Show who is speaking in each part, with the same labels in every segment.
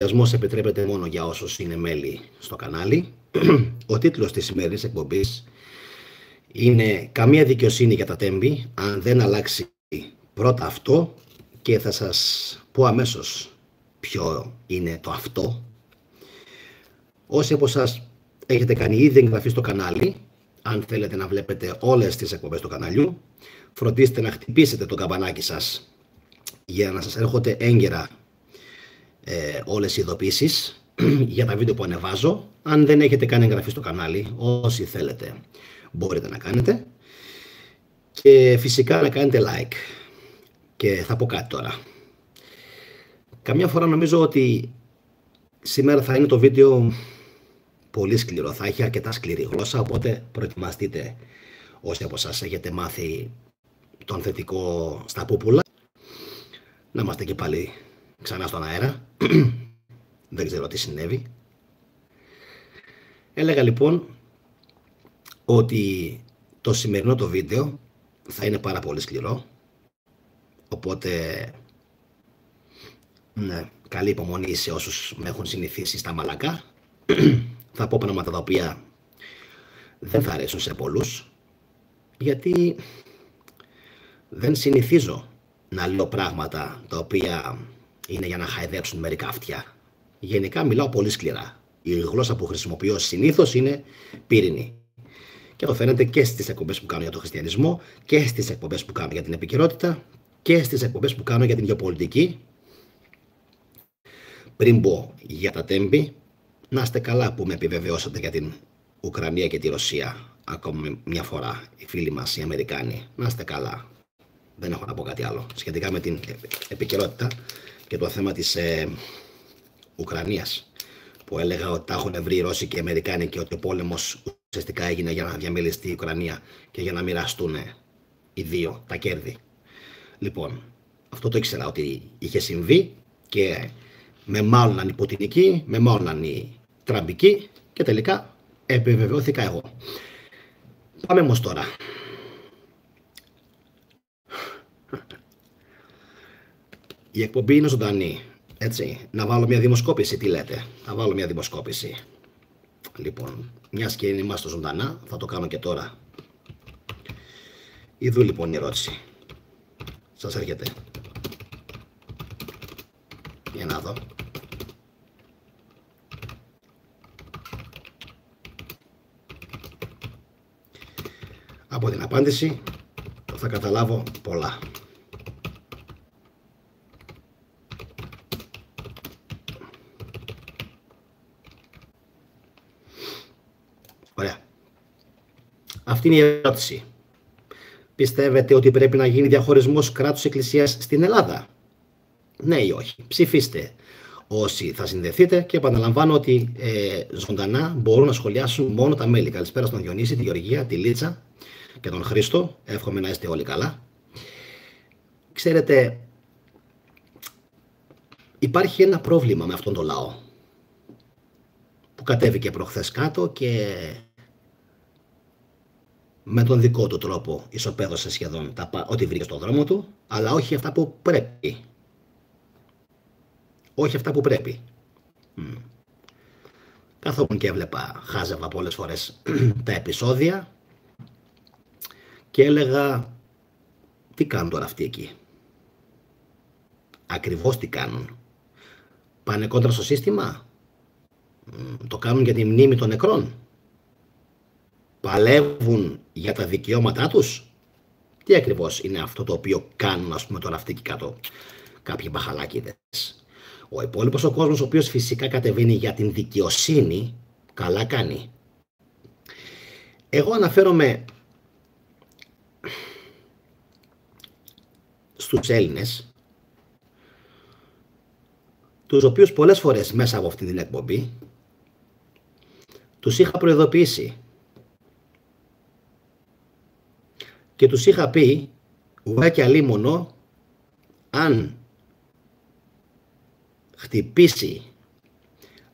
Speaker 1: Σχεδιασμός επιτρέπεται μόνο για όσους είναι μέλη στο κανάλι. Ο τίτλος της σημερινής εκπομπής είναι «Καμία δικαιοσύνη για τα τέμπη αν δεν αλλάξει πρώτα αυτό», και θα σας πω αμέσως ποιο είναι το αυτό. Όσοι από εσάς έχετε κάνει ήδη εγγραφή στο κανάλι, αν θέλετε να βλέπετε όλες τις εκπομπές του καναλιού, φροντίστε να χτυπήσετε το καμπανάκι σας για να σας έρχονται έγκαιρα όλες οι ειδοποιήσεις για τα βίντεο που ανεβάζω. Αν δεν έχετε κάνει εγγραφή στο κανάλι, όσοι θέλετε μπορείτε να κάνετε, και φυσικά να κάνετε like. Και θα πω κάτι τώρα. Καμιά φορά νομίζω ότι σήμερα θα είναι το βίντεο πολύ σκληρό, θα έχει αρκετά σκληρή γλώσσα, οπότε προετοιμαστείτε όσοι από εσάς έχετε μάθει τον θετικό στα πούπουλα. Να είμαστε και πάλι ξανά στον αέρα. Δεν ξέρω τι συνέβη. Έλεγα λοιπόν ότι το σημερινό το βίντεο θα είναι πάρα πολύ σκληρό, οπότε ναι, καλή υπομονή σε όσους με έχουν συνηθίσει στα μαλακά. Θα πω πράγματα τα οποία δεν θα αρέσουν σε πολλούς, γιατί δεν συνηθίζω να λέω πράγματα τα οποία είναι για να χαϊδέψουν μερικά αυτιά. Γενικά μιλάω πολύ σκληρά. Η γλώσσα που χρησιμοποιώ συνήθως είναι πύρινη. Και αυτό φαίνεται και στις εκπομπές που κάνω για τον χριστιανισμό, και στις εκπομπές που κάνω για την επικαιρότητα, και στις εκπομπές που κάνω για την γεωπολιτική. Πριν πω για τα τέμπη, να είστε καλά που με επιβεβαιώσατε για την Ουκρανία και τη Ρωσία ακόμα μια φορά, οι φίλοι μας οι Αμερικάνοι. Να είστε καλά. Δεν έχω να πω κάτι άλλο σχετικά με την επικαιρότητα και το θέμα της Ουκρανίας, που έλεγα ότι τα έχουν βρει οι Ρώσοι και οι Αμερικάνοι και ότι ο πόλεμος ουσιαστικά έγινε για να διαμελιστεί η Ουκρανία και για να μοιραστούν οι δύο τα κέρδη. Λοιπόν, αυτό το ήξερα ότι είχε συμβεί και με μάλλον οι πουτινικοί, με μάλλον οι τραμπικοί, και τελικά επιβεβαιώθηκα εγώ. Πάμε όμως τώρα. Η εκπομπή είναι ζωντανή, έτσι. Να βάλω μια δημοσκόπηση, τι λέτε? Να βάλω μια δημοσκόπηση. Λοιπόν, μιας και είμαστε ζωντανά, θα το κάνω και τώρα. Ιδού λοιπόν η ερώτηση. Σας έρχεται? Για να δω. Από την απάντηση θα καταλάβω πολλά. Ωραία. Αυτή είναι η ερώτηση. Πιστεύετε ότι πρέπει να γίνει διαχωρισμός κράτους εκκλησίας στην Ελλάδα? Ναι ή όχι? Ψηφίστε όσοι θα συνδεθείτε, και επαναλαμβάνω ότι ζωντανά μπορούν να σχολιάσουν μόνο τα μέλη. Καλησπέρα στον Διονύση, τη Γεωργία, τη Λίτσα και τον Χρήστο. Εύχομαι να είστε όλοι καλά. Ξέρετε, υπάρχει ένα πρόβλημα με αυτόν τον λαό που κατέβηκε προχθές κάτω και με τον δικό του τρόπο ισοπαίδωσε σχεδόν ό,τι βρήκε στον δρόμο του, αλλά όχι αυτά που πρέπει. Όχι αυτά που πρέπει. Καθόμουν και έβλεπα, χάζευα πολλές φορές τα επεισόδια και έλεγα, τι κάνουν τώρα αυτοί εκεί? Ακριβώς τι κάνουν? Πάνε κόντρα στο σύστημα? Το κάνουν για τη μνήμη των νεκρών? Παλεύουν για τα δικαιώματά τους? Τι ακριβώς είναι αυτό το οποίο κάνουν, ας πούμε, τώρα αυτοί εκεί κάτω κάποιοι μπαχαλάκιδες? Ο υπόλοιπος ο κόσμος, ο οποίος φυσικά κατεβαίνει για την δικαιοσύνη, καλά κάνει. Εγώ αναφέρομαι στους Έλληνες, τους οποίους πολλές φορές μέσα από αυτή την εκπομπή τους είχα προειδοποιήσει και τους είχα πει, ουέ και αλίμονο, αν χτυπήσει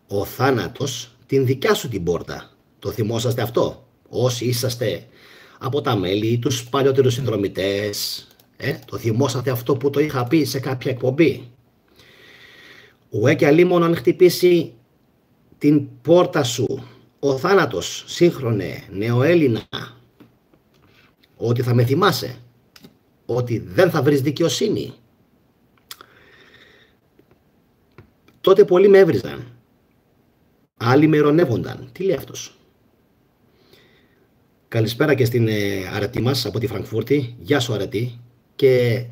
Speaker 1: ο θάνατος την δικιά σου την πόρτα. Το θυμόσαστε αυτό? Όσοι είσαστε από τα μέλη, τους παλιότερους συνδρομητές, το θυμόσατε αυτό που το είχα πει σε κάποια εκπομπή? Ουέ και αλίμονο αν χτυπήσει την πόρτα σου ο θάνατος, σύγχρονε νεοέλληνα, ότι θα με θυμάσαι, ότι δεν θα βρεις δικαιοσύνη. Τότε πολλοί με έβριζαν, άλλοι με ειρωνεύονταν. Τι λέει αυτός? Καλησπέρα και στην αρετή μας από τη Φραγκφούρτη. Γεια σου αρετή. Και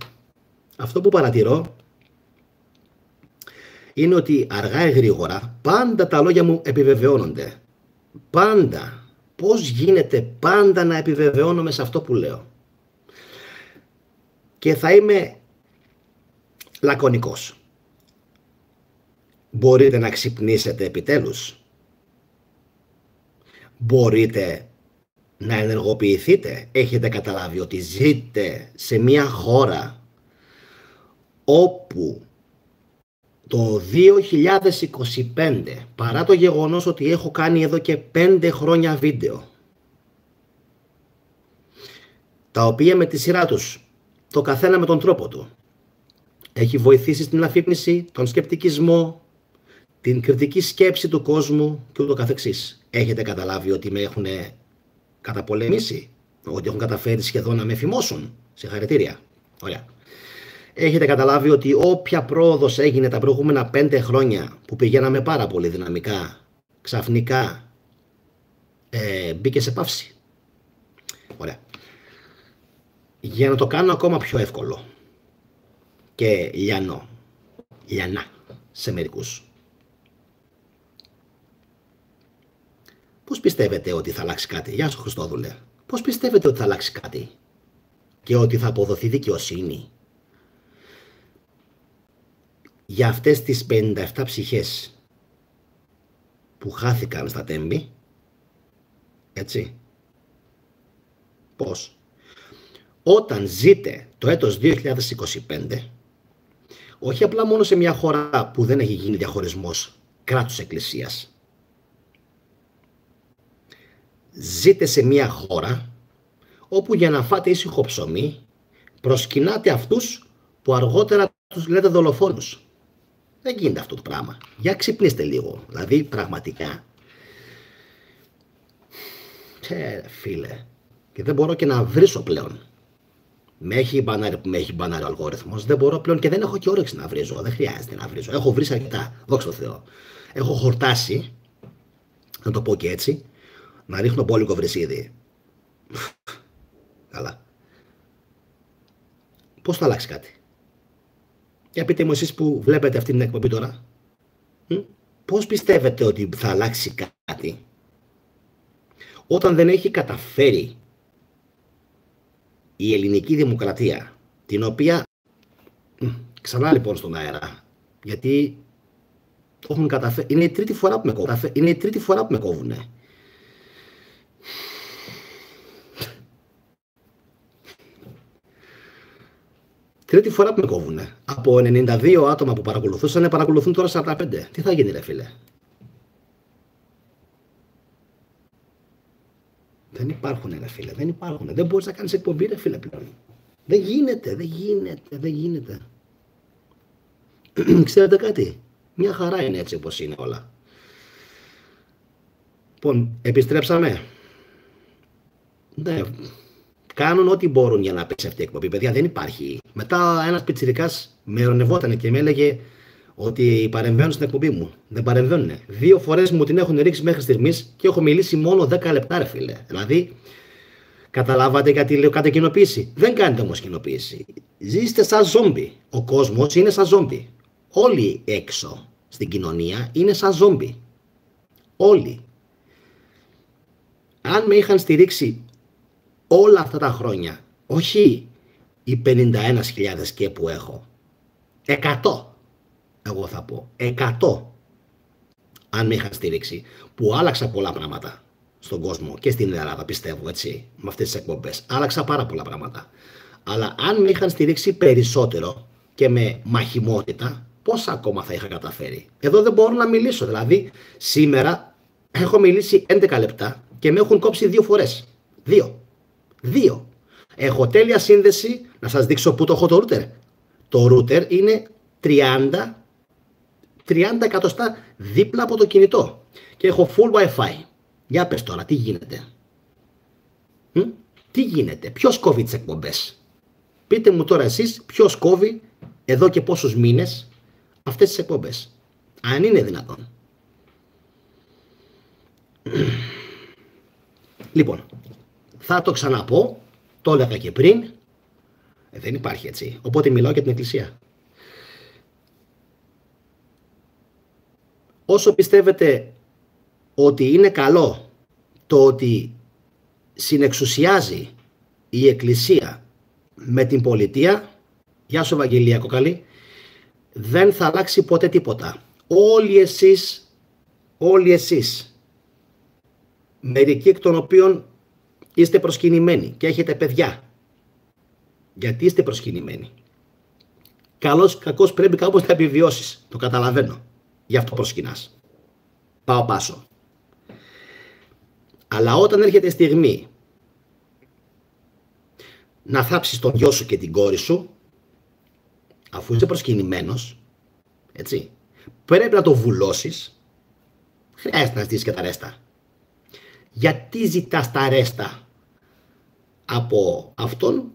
Speaker 1: αυτό που παρατηρώ είναι ότι αργά ή γρήγορα πάντα τα λόγια μου επιβεβαιώνονται. Πάντα. Πώς γίνεται πάντα να επιβεβαιώνομαι σε αυτό που λέω? Και θα είμαι λακωνικός. Μπορείτε να ξυπνήσετε επιτέλους? Μπορείτε να ενεργοποιηθείτε? Έχετε καταλάβει ότι ζείτε σε μια χώρα όπου το 2025, παρά το γεγονός ότι έχω κάνει εδώ και 5 χρόνια βίντεο, τα οποία με τη σειρά τους, το καθένα με τον τρόπο του, έχει βοηθήσει στην αφύπνιση, τον σκεπτικισμό, την κριτική σκέψη του κόσμου και ούτω καθεξής. Έχετε καταλάβει ότι με έχουν καταπολεμήσει, ότι έχουν καταφέρει σχεδόν να με φημώσουν? Συγχαρητήρια. Ωραία. Έχετε καταλάβει ότι όποια πρόοδος έγινε τα προηγούμενα 5 χρόνια που πηγαίναμε πάρα πολύ δυναμικά, ξαφνικά μπήκε σε παύση? Ωραία. Για να το κάνω ακόμα πιο εύκολο και λιανά σε μερικούς, πώς πιστεύετε ότι θα αλλάξει κάτι? Γεια σου Χριστόδουλε. Πώς πιστεύετε ότι θα αλλάξει κάτι και ότι θα αποδοθεί δικαιοσύνη για αυτές τις 57 ψυχές που χάθηκαν στα Τέμπη? Έτσι. Πώς? Όταν ζείτε το έτος 2025, όχι απλά μόνο σε μια χώρα που δεν έχει γίνει διαχωρισμός κράτους εκκλησίας, ζείτε σε μια χώρα όπου για να φάτε ήσυχο ψωμί προσκυνάτε αυτούς που αργότερα τους λέτε δολοφόνους. Δεν γίνεται αυτό το πράγμα. Για ξυπνήστε λίγο. Δηλαδή πραγματικά. Φίλε. Και δεν μπορώ και να βρίσω πλέον. Με έχει μπανάρει ο αλγόριθμος. Δεν μπορώ πλέον και δεν έχω και όρεξη να βρίζω. Δεν χρειάζεται να βρίζω. Έχω βρει αρκετά. Δόξα τω Θεώ. Έχω χορτάσει. Να το πω και έτσι. Να ρίχνω μπόλικο βρυσίδι. Καλά. Πώς θα αλλάξει κάτι? Για πείτε μου εσείς που βλέπετε αυτή την εκπομπή τώρα. Πώς πιστεύετε ότι θα αλλάξει κάτι όταν δεν έχει καταφέρει η ελληνική δημοκρατία, την οποία ξανά λοιπόν στον αέρα, γιατί έχουν καταφέρει, είναι η τρίτη φορά που με κόβουνε. Τρίτη φορά που με κόβουνε. Από 92 άτομα που παρακολουθούν τώρα 45. Τι θα γίνει ρε φίλε? Δεν υπάρχουν ρε φίλε, δεν υπάρχουν. Δεν μπορείς να κάνεις εκπομπή ρε φίλε πλέον. Δεν γίνεται. Ξέρετε κάτι? Μια χαρά είναι έτσι όπως είναι όλα. Λοιπόν, επιστρέψαμε. Ναι. Κάνουν ό,τι μπορούν για να πέσει αυτή η εκπομπή. Παιδιά, δεν υπάρχει. Μετά ένας πιτσιρικάς με ειρωνευόταν και με έλεγε ότι παρεμβαίνουν στην εκπομπή μου. Δεν παρεμβαίνουν. 2 φορές μου την έχουν ρίξει μέχρι στιγμής και έχω μιλήσει μόνο 10 λεπτά, ρε φίλε. Δηλαδή, καταλάβατε γιατί λέω κάτι κοινοποίηση? Δεν κάνετε όμως κοινοποίηση. Ζήστε σαν ζόμπι. Ο κόσμος είναι σαν ζόμπι. Όλοι έξω στην κοινωνία είναι σαν ζόμπι. Όλοι. Αν με είχαν στηρίξει όλα αυτά τα χρόνια, όχι οι 51.000 και που έχω, 100, εγώ θα πω, 100, αν με είχαν στηρίξει, που άλλαξα πολλά πράγματα στον κόσμο και στην Ελλάδα, πιστεύω, έτσι, με αυτές τις εκπομπές, άλλαξα πάρα πολλά πράγματα, αλλά αν με είχαν στηρίξει περισσότερο και με μαχημότητα, πόσα ακόμα θα είχα καταφέρει? Εδώ δεν μπορώ να μιλήσω, δηλαδή σήμερα έχω μιλήσει 11 λεπτά και με έχουν κόψει 2 φορές, 2. Έχω τέλεια σύνδεση. Να σας δείξω πού το έχω το router. Το router είναι 30 30 εκατοστά δίπλα από το κινητό και έχω full Wi-Fi. Για πες τώρα, τι γίνεται? Τι γίνεται? Ποιος κόβει τις εκπομπές? Πείτε μου τώρα εσείς ποιος κόβει εδώ και πόσους μήνες αυτές τις εκπομπές, αν είναι δυνατόν. Λοιπόν, θα το ξαναπώ, το έλεγα και πριν, δεν υπάρχει έτσι, οπότε μιλάω για την Εκκλησία. Όσο πιστεύετε ότι είναι καλό το ότι συνεξουσιάζει η Εκκλησία με την πολιτεία, γεια σου Ευαγγελία Κοκαλή, δεν θα αλλάξει ποτέ τίποτα. Όλοι εσείς, μερικοί εκ των οποίων είστε προσκυνημένοι και έχετε παιδιά. Γιατί είστε προσκυνημένοι? Καλώς κακώς πρέπει κάπως να επιβιώσεις. Το καταλαβαίνω. Γι' αυτό προσκυνάς. Πάω πάσο. Αλλά όταν έρχεται η στιγμή να θάψεις τον γιο σου και την κόρη σου, αφού είσαι προσκυνημένος, έτσι, πρέπει να το βουλώσεις. Χρειάζεται να ζητήσεις και τα ρέστα. Γιατί ζητάς τα ρέστα από αυτόν?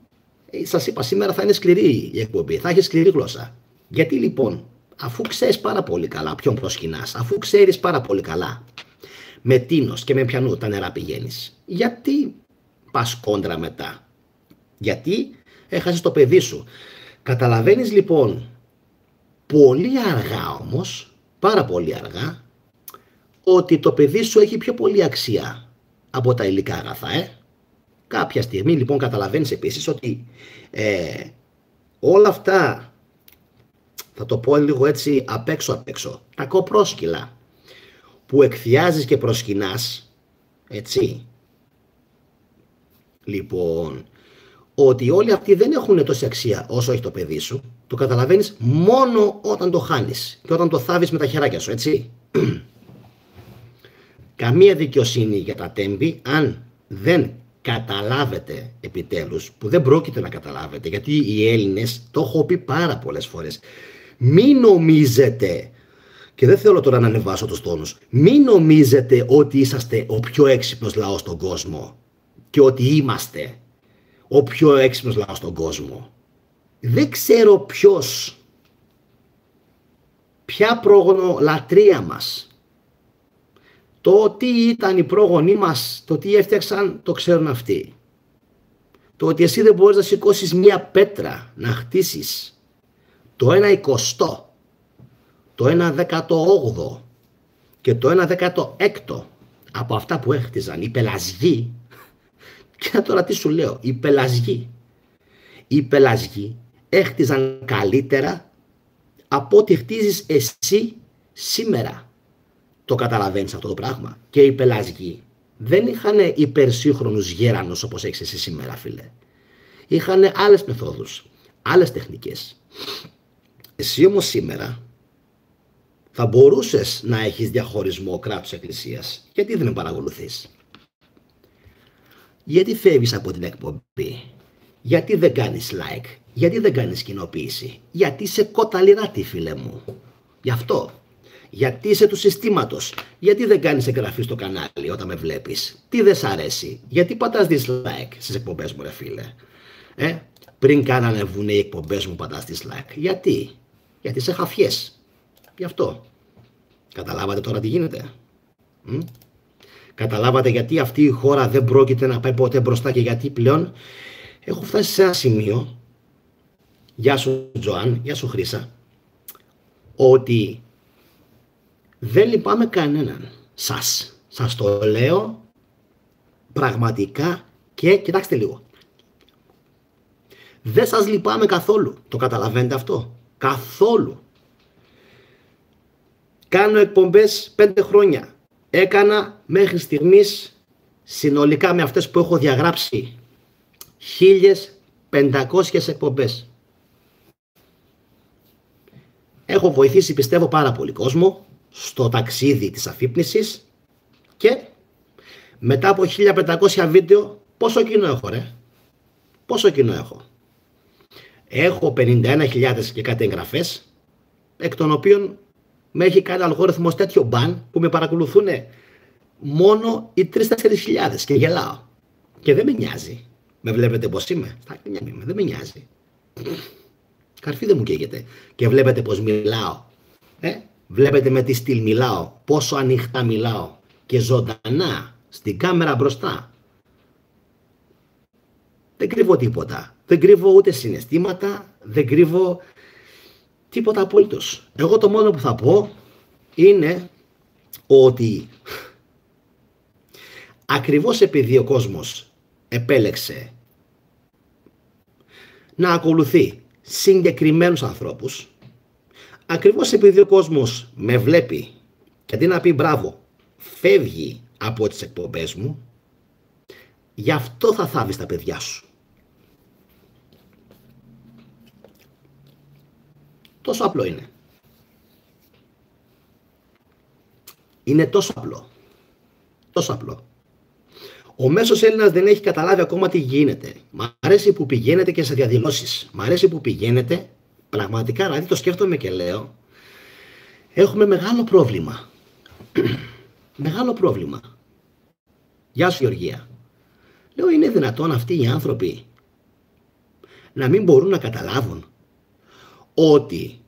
Speaker 1: Σας είπα, σήμερα θα είναι σκληρή η εκπομπή, θα έχει σκληρή γλώσσα. Γιατί λοιπόν, αφού ξέρεις πάρα πολύ καλά ποιον προσκυνάς, αφού ξέρεις πάρα πολύ καλά με τίνος και με ποιανού τα νερά πηγαίνεις, γιατί πας κόντρα μετά? Γιατί έχασες το παιδί σου. Καταλαβαίνεις λοιπόν πολύ αργά όμως, πάρα πολύ αργά, ότι το παιδί σου έχει πιο πολύ αξία από τα υλικά αγαθά. Κάποια στιγμή λοιπόν καταλαβαίνεις επίσης ότι όλα αυτά, θα το πω λίγο έτσι απ' έξω, τα κοπρόσκυλα που εκθιάζεις και προσκυνάς, έτσι, λοιπόν, ότι όλοι αυτοί δεν έχουν τόση αξία όσο έχει το παιδί σου, το καταλαβαίνεις μόνο όταν το χάνεις και όταν το θάβεις με τα χεράκια σου, έτσι. Καμία δικαιοσύνη για τα τέμπη αν δεν καταλάβετε επιτέλους, που δεν πρόκειται να καταλάβετε, γιατί οι Έλληνες, το έχω πει πάρα πολλές φορές, μην νομίζετε, και δεν θέλω τώρα να ανεβάσω τους τόνους, μην νομίζετε ότι είσαστε ο πιο έξυπνος λαός στον κόσμο και ότι είμαστε ο πιο έξυπνος λαός στον κόσμο. Δεν ξέρω ποια προγονολατρεία μας, το τι ήταν οι πρόγονοί μας, το τι έφτιαξαν, το ξέρουν αυτοί. Το ότι εσύ δεν μπορείς να σηκώσεις μία πέτρα, να χτίσεις το 1/20, το 1/18 και το 1/16 από αυτά που έχτιζαν οι πελασγοί. Και τώρα τι σου λέω, οι πελασγοί έχτιζαν καλύτερα από ό,τι χτίζεις εσύ σήμερα. Το καταλαβαίνεις αυτό το πράγμα? Και οι πελασγοί δεν είχαν υπερσύγχρονους γέρανους όπως έχεις εσύ σήμερα, φίλε. Είχαν άλλες μεθόδους, άλλες τεχνικές. Εσύ όμως σήμερα θα μπορούσες να έχεις διαχωρισμό κράτους εκκλησίας. Γιατί δεν με παρακολουθείς? Γιατί φεύγεις από την εκπομπή? Γιατί δεν κάνεις like? Γιατί δεν κάνεις κοινοποίηση? Γιατί είσαι κοταλιράτη, φίλε μου. Γι' αυτό. Γιατί είσαι του συστήματος? Γιατί δεν κάνεις εγγραφή στο κανάλι όταν με βλέπεις? Τι δεν σ' αρέσει? Γιατί πατάς dislike στις εκπομπές μου, ρε φίλε? Πριν καν ανεβούν οι εκπομπές μου πατάς dislike. Γιατί? Γιατί σε χαφιές. Γι' αυτό. Καταλάβατε τώρα τι γίνεται? Καταλάβατε γιατί αυτή η χώρα δεν πρόκειται να πάει ποτέ μπροστά και γιατί πλέον έχω φτάσει σε ένα σημείο, γεια σου Τζοάν, γεια σου Χρύσα, ότι δεν λυπάμαι κανέναν. Σας το λέω πραγματικά και κοιτάξτε λίγο. Δεν σας λυπάμαι καθόλου. Το καταλαβαίνετε αυτό? Καθόλου. Κάνω εκπομπές 5 χρόνια. Έκανα μέχρι στιγμής συνολικά με αυτές που έχω διαγράψει 1500 εκπομπές. Έχω βοηθήσει, πιστεύω, πάρα πολύ κόσμο στο ταξίδι της αφύπνισης και μετά από 1500 βίντεο πόσο κοινό έχω, ρε? Πόσο κοινό έχω? Έχω 51.000 και κάτι εγγραφές, εκ των οποίων Με έχει κάνει αλγόριθμος τέτοιο μπαν που με παρακολουθούν μόνο οι 3-4 χιλιάδες και γελάω. Και δεν με νοιάζει. Με βλέπετε πως είμαι? Δεν με νοιάζει. Καρφί δεν μου καίγεται. Και βλέπετε πως μιλάω. Βλέπετε με τι στυλ μιλάω. Πόσο ανοιχτά μιλάω. Και ζωντανά. Στην κάμερα μπροστά. Δεν κρύβω τίποτα. Δεν κρύβω ούτε συναισθήματα. Δεν κρύβω τίποτα απολύτως. Εγώ το μόνο που θα πω είναι ότι ακριβώς επειδή ο κόσμος επέλεξε να ακολουθεί συγκεκριμένους ανθρώπους, ακριβώς επειδή ο κόσμος με βλέπει και αντί να πει μπράβο, φεύγει από τις εκπομπές μου, γι' αυτό θα θάβεις τα παιδιά σου. Τόσο απλό είναι. Είναι τόσο απλό. Τόσο απλό. Ο μέσος Έλληνας δεν έχει καταλάβει ακόμα τι γίνεται. Μ' αρέσει που πηγαίνετε και σε διαδηλώσεις. Μ' αρέσει που πηγαίνετε. Πραγματικά, δηλαδή το σκέφτομαι και λέω, έχουμε μεγάλο πρόβλημα. Μεγάλο πρόβλημα. Γεια σου Γεωργία. Λέω, είναι δυνατόν αυτοί οι άνθρωποι να μην μπορούν να καταλάβουν ότι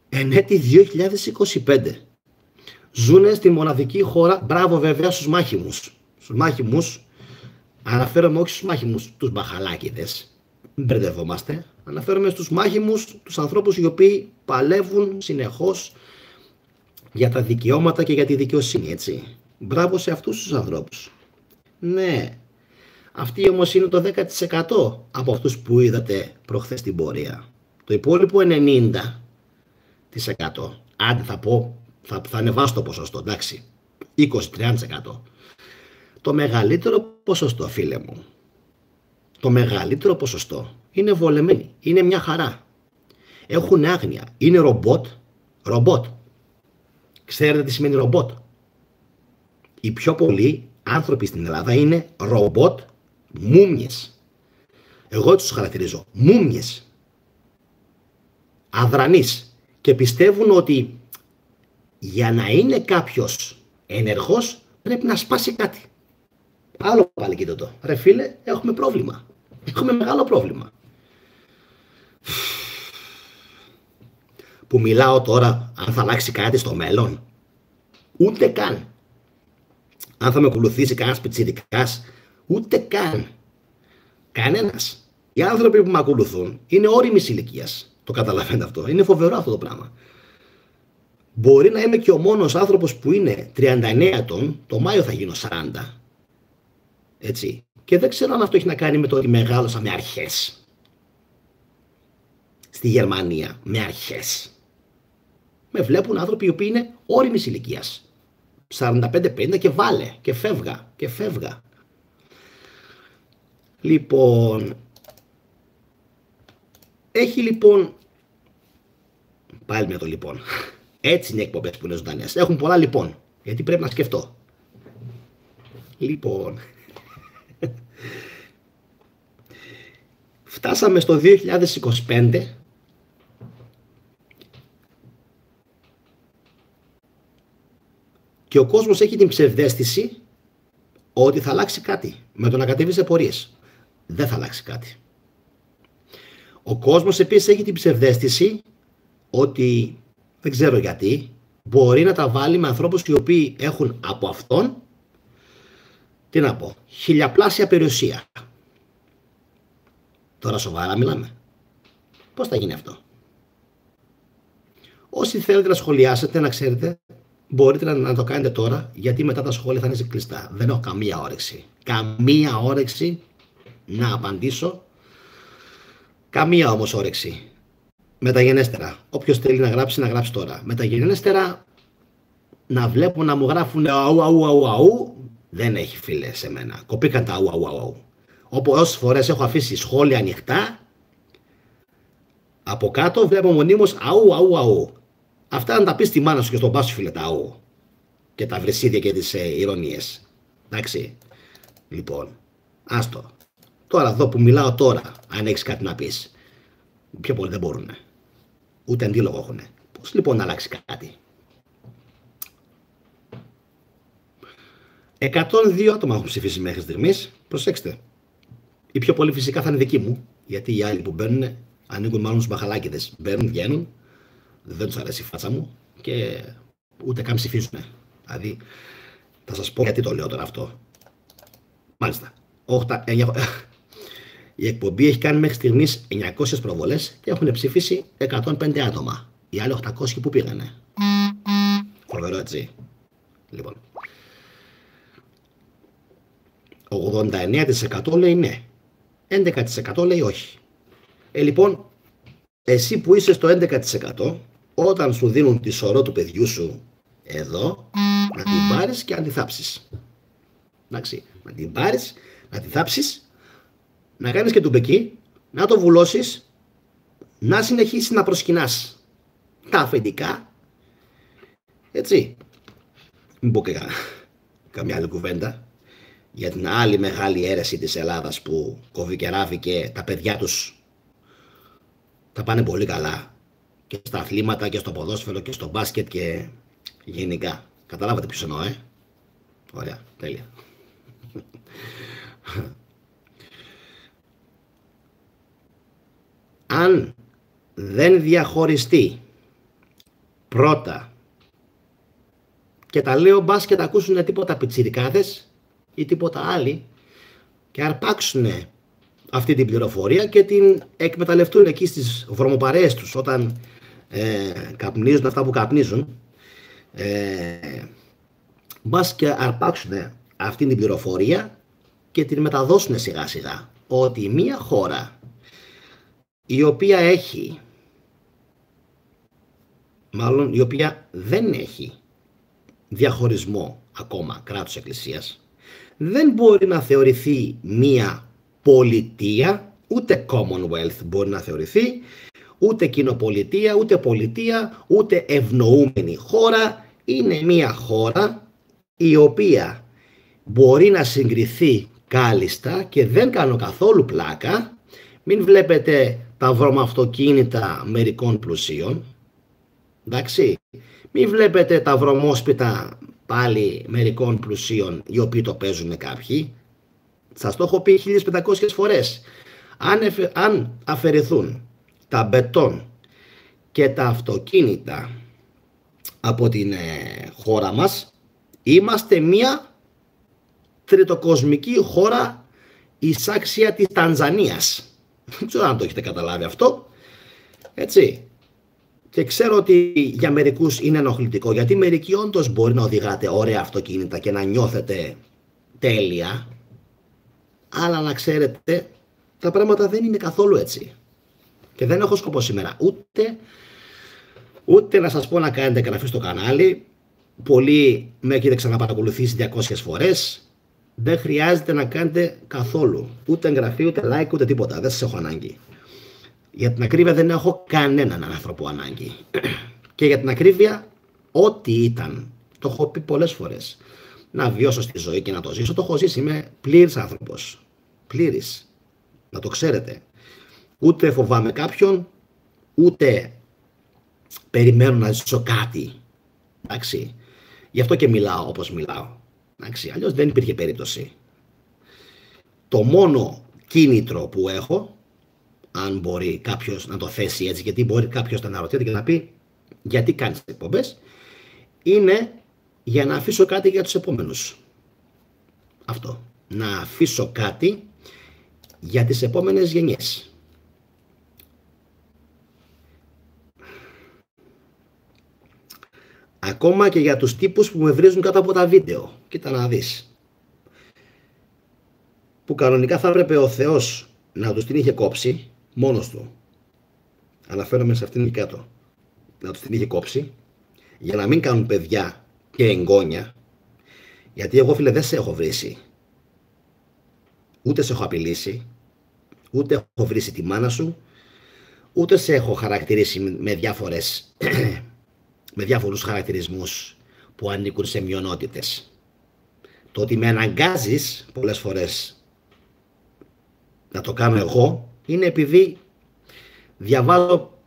Speaker 1: εν έτη 2025 ζουνε στη μοναδική χώρα, μπράβο βέβαια στους μάχημους. Στους μάχημους, αναφέρομαι όχι στους μάχημους τους μπαχαλάκηδες, μην μπερδευόμαστε, αναφέρομαι στους μάχημους, τους ανθρώπους οι οποίοι παλεύουν συνεχώς για τα δικαιώματα και για τη δικαιοσύνη, έτσι. Μπράβο σε αυτούς τους ανθρώπους. Ναι, αυτοί όμως είναι το 10% από αυτούς που είδατε προχθές στην πορεία. Το υπόλοιπο 90%. Άντε θα πω, θα ανεβάσω το ποσοστό, εντάξει, 20-30%. Το μεγαλύτερο ποσοστό, φίλε μου, το μεγαλύτερο ποσοστό είναι βολεμένοι, είναι μια χαρά. Έχουν άγνοια, είναι ρομπότ. Ξέρετε τι σημαίνει ρομπότ? Οι πιο πολλοί άνθρωποι στην Ελλάδα είναι ρομπότ, μούμιες. Εγώ τους χαρακτηρίζω μούμιες, αδρανείς, και πιστεύουν ότι για να είναι κάποιος ενεργός πρέπει να σπάσει κάτι. Άλλο πάλι, κοίτα το. Ρε φίλε, έχουμε πρόβλημα. Έχουμε μεγάλο πρόβλημα. Που μιλάω τώρα αν θα αλλάξει κάτι στο μέλλον. Ούτε καν. Αν θα με ακολουθήσει κανένας πιτσιρικάς. Ούτε καν. Κανένας. Οι άνθρωποι που με ακολουθούν είναι όριμης ηλικίας. Το καταλαβαίνετε αυτό. Είναι φοβερό αυτό το πράγμα. Μπορεί να είμαι και ο μόνος άνθρωπος που είναι 39 ετών. Το Μάιο θα γίνω 40. Έτσι. Και δεν ξέρω αν αυτό έχει να κάνει με το ότι μεγάλωσα με αρχές. Στη Γερμανία. Με αρχές. Με βλέπουν άνθρωποι οι οποίοι είναι όριμης ηλικίας. 45-50 και βάλε. Και φεύγα. Λοιπόν. Έχει λοιπόν. Πάλι με το λοιπόν. Έτσι είναι οι εκπομπές που είναι ζωντανές. Έχουν πολλά λοιπόν. Γιατί πρέπει να σκεφτώ. Λοιπόν. Φτάσαμε στο 2025 και ο κόσμος έχει την ψευδαίσθηση ότι θα αλλάξει κάτι με το να κατέβει σε πορείες. Δεν θα αλλάξει κάτι. Ο κόσμος επίσης έχει την ψευδαίσθηση ότι, δεν ξέρω γιατί, μπορεί να τα βάλει με ανθρώπους οι οποίοι έχουν από αυτόν, τι να πω, χιλιαπλάσια περιουσία. Τώρα σοβαρά μιλάμε. Πώς θα γίνει αυτό? Όσοι θέλετε να σχολιάσετε, να ξέρετε, μπορείτε να το κάνετε τώρα, γιατί μετά τα σχόλια θα είναι κλειστά. Δεν έχω καμία όρεξη. Καμία όρεξη να απαντήσω. Καμία όμως όρεξη. Μεταγενέστερα. Όποιος θέλει να γράψει τώρα. Μεταγενέστερα, να βλέπω να μου γράφουν αου. Δεν έχει, φίλε, σε μένα. Κοπήκαν τα αου. Όσες φορές έχω αφήσει σχόλια ανοιχτά, από κάτω βλέπω μονίμως αου. Αυτά να τα πεις στη μάνα σου και στον πάσο, φίλε, τα αου. Και τα βρεσίδια και τις ηρωνίες. Εντάξει. Λοιπόν, άστο. Τώρα εδώ που μιλάω τώρα, αν έχεις κάτι να πεις. Πιο πολύ δεν μπορούνε. Ούτε αντίλογο έχουν. Πώς λοιπόν να αλλάξει κάτι? 102 άτομα έχουν ψηφίσει μέχρι στιγμής. Προσέξτε. Οι πιο πολλοί φυσικά θα είναι δικοί μου. Γιατί οι άλλοι που μπαίνουν ανήκουν μάλλον στους μπαχαλάκηδες. Μπαίνουν, βγαίνουν. Δεν τους αρέσει η φάτσα μου και ούτε καν ψηφίζουν. Δηλαδή, θα σας πω γιατί το λέω τώρα αυτό. Μάλιστα. Η εκπομπή έχει κάνει μέχρι στιγμής 900 προβολές και έχουν ψηφίσει 105 άτομα. Οι άλλοι 800 που πήγανε. Φοβερό, έτσι. Λοιπόν. 89% λέει ναι. 11% λέει όχι. Λοιπόν, εσύ που είσαι στο 11%, όταν σου δίνουν τη σωρό του παιδιού σου εδώ, να την πάρεις και να τη θάψεις. Εντάξει, να την πάρεις, να τη θάψεις, να κάνεις και του μπεκί, να το βουλώσεις, να συνεχίσεις να προσκυνάς τα αφεντικά, έτσι. Μην πω και καμιά άλλη κουβέντα για την άλλη μεγάλη αίρεση της Ελλάδας που κόβει και ράβει και τα παιδιά τους τα πάνε πολύ καλά και στα αθλήματα και στο ποδόσφαιρο και στο μπάσκετ και γενικά. Καταλάβατε ποιος εννοώ, Ωραία, τέλεια. Αν δεν διαχωριστεί πρώτα, και τα λέω μπας και τα ακούσουν τίποτα πιτσιρικάδες ή τίποτα άλλοι και αρπάξουν αυτή την πληροφορία και την εκμεταλλευτούν εκεί στις βρωμοπαρέες τους όταν καπνίζουν αυτά που καπνίζουν, μπας και αρπάξουν αυτή την πληροφορία και την μεταδώσουν σιγά σιγά, ότι μια χώρα η οποία έχει, μάλλον η οποία δεν έχει διαχωρισμό ακόμα κράτους εκκλησίας, δεν μπορεί να θεωρηθεί μία πολιτεία, ούτε Commonwealth μπορεί να θεωρηθεί, ούτε κοινοπολιτεία, ούτε πολιτεία, ούτε ευνοούμενη χώρα. Είναι μία χώρα η οποία μπορεί να συγκριθεί κάλλιστα και δεν κάνω καθόλου πλάκα. Μην βλέπετε τα βρωμαυτοκίνητα μερικών πλουσίων, εντάξει. Μην βλέπετε τα βρωμόσπιτα πάλι μερικών πλουσίων οι οποίοι το παίζουν κάποιοι. Σας το έχω πει 1500 φορές. Αν αφαιρεθούν τα μπετόν και τα αυτοκίνητα από την χώρα μας, είμαστε μια τριτοκοσμική χώρα εισάξια της Τανζανίας. Δεν ξέρω αν το έχετε καταλάβει αυτό, έτσι. Και ξέρω ότι για μερικούς είναι ενοχλητικό, γιατί μερικοί όντως μπορεί να οδηγάτε ωραία αυτοκίνητα και να νιώθετε τέλεια, αλλά να ξέρετε, τα πράγματα δεν είναι καθόλου έτσι. Και δεν έχω σκοπό σήμερα ούτε να σας πω να κάνετε εγγραφή στο κανάλι. Πολλοί με έχετε ξαναπαρακολουθήσει 200 φορές. Δεν χρειάζεται να κάνετε καθόλου ούτε εγγραφή, ούτε like, ούτε τίποτα. Δεν σας έχω ανάγκη. Για την ακρίβεια δεν έχω κανέναν άνθρωπο ανάγκη. Και για την ακρίβεια, ό,τι ήταν, το έχω πει πολλές φορές, να βιώσω στη ζωή και να το ζήσω, το έχω ζήσει. Είμαι πλήρης άνθρωπος. Πλήρης. Να το ξέρετε. Ούτε φοβάμαι κάποιον, ούτε περιμένω να ζήσω κάτι. Εντάξει. Γι' αυτό και μιλάω όπως μιλάω. Εντάξει. Αλλιώς δεν υπήρχε περίπτωση. Το μόνο κίνητρο που έχω, αν μπορεί κάποιος να το θέσει έτσι, γιατί μπορεί κάποιος να αναρωτιέται και να πει γιατί κάνεις εκπομπές, είναι για να αφήσω κάτι για τους επόμενους. Αυτό. Να αφήσω κάτι για τις επόμενες γενιές. Ακόμα και για τους τύπους που με βρίζουν κάτω από τα βίντεο. Κοίτα να δεις. Που κανονικά θα έπρεπε ο Θεός να τους την είχε κόψει μόνος του. Αναφέρομαι σε αυτήν εκεί κάτω. Να τους την είχε κόψει για να μην κάνουν παιδιά και εγγόνια. Γιατί εγώ, φίλε, δεν σε έχω βρίσει. Ούτε σε έχω απειλήσει. Ούτε έχω βρίσει τη μάνα σου. Ούτε σε έχω χαρακτηρίσει με διάφορους χαρακτηρισμούς που ανήκουν σε μειονότητες. Το ότι με αναγκάζεις πολλές φορές να το κάνω εγώ είναι επειδή διαβάζω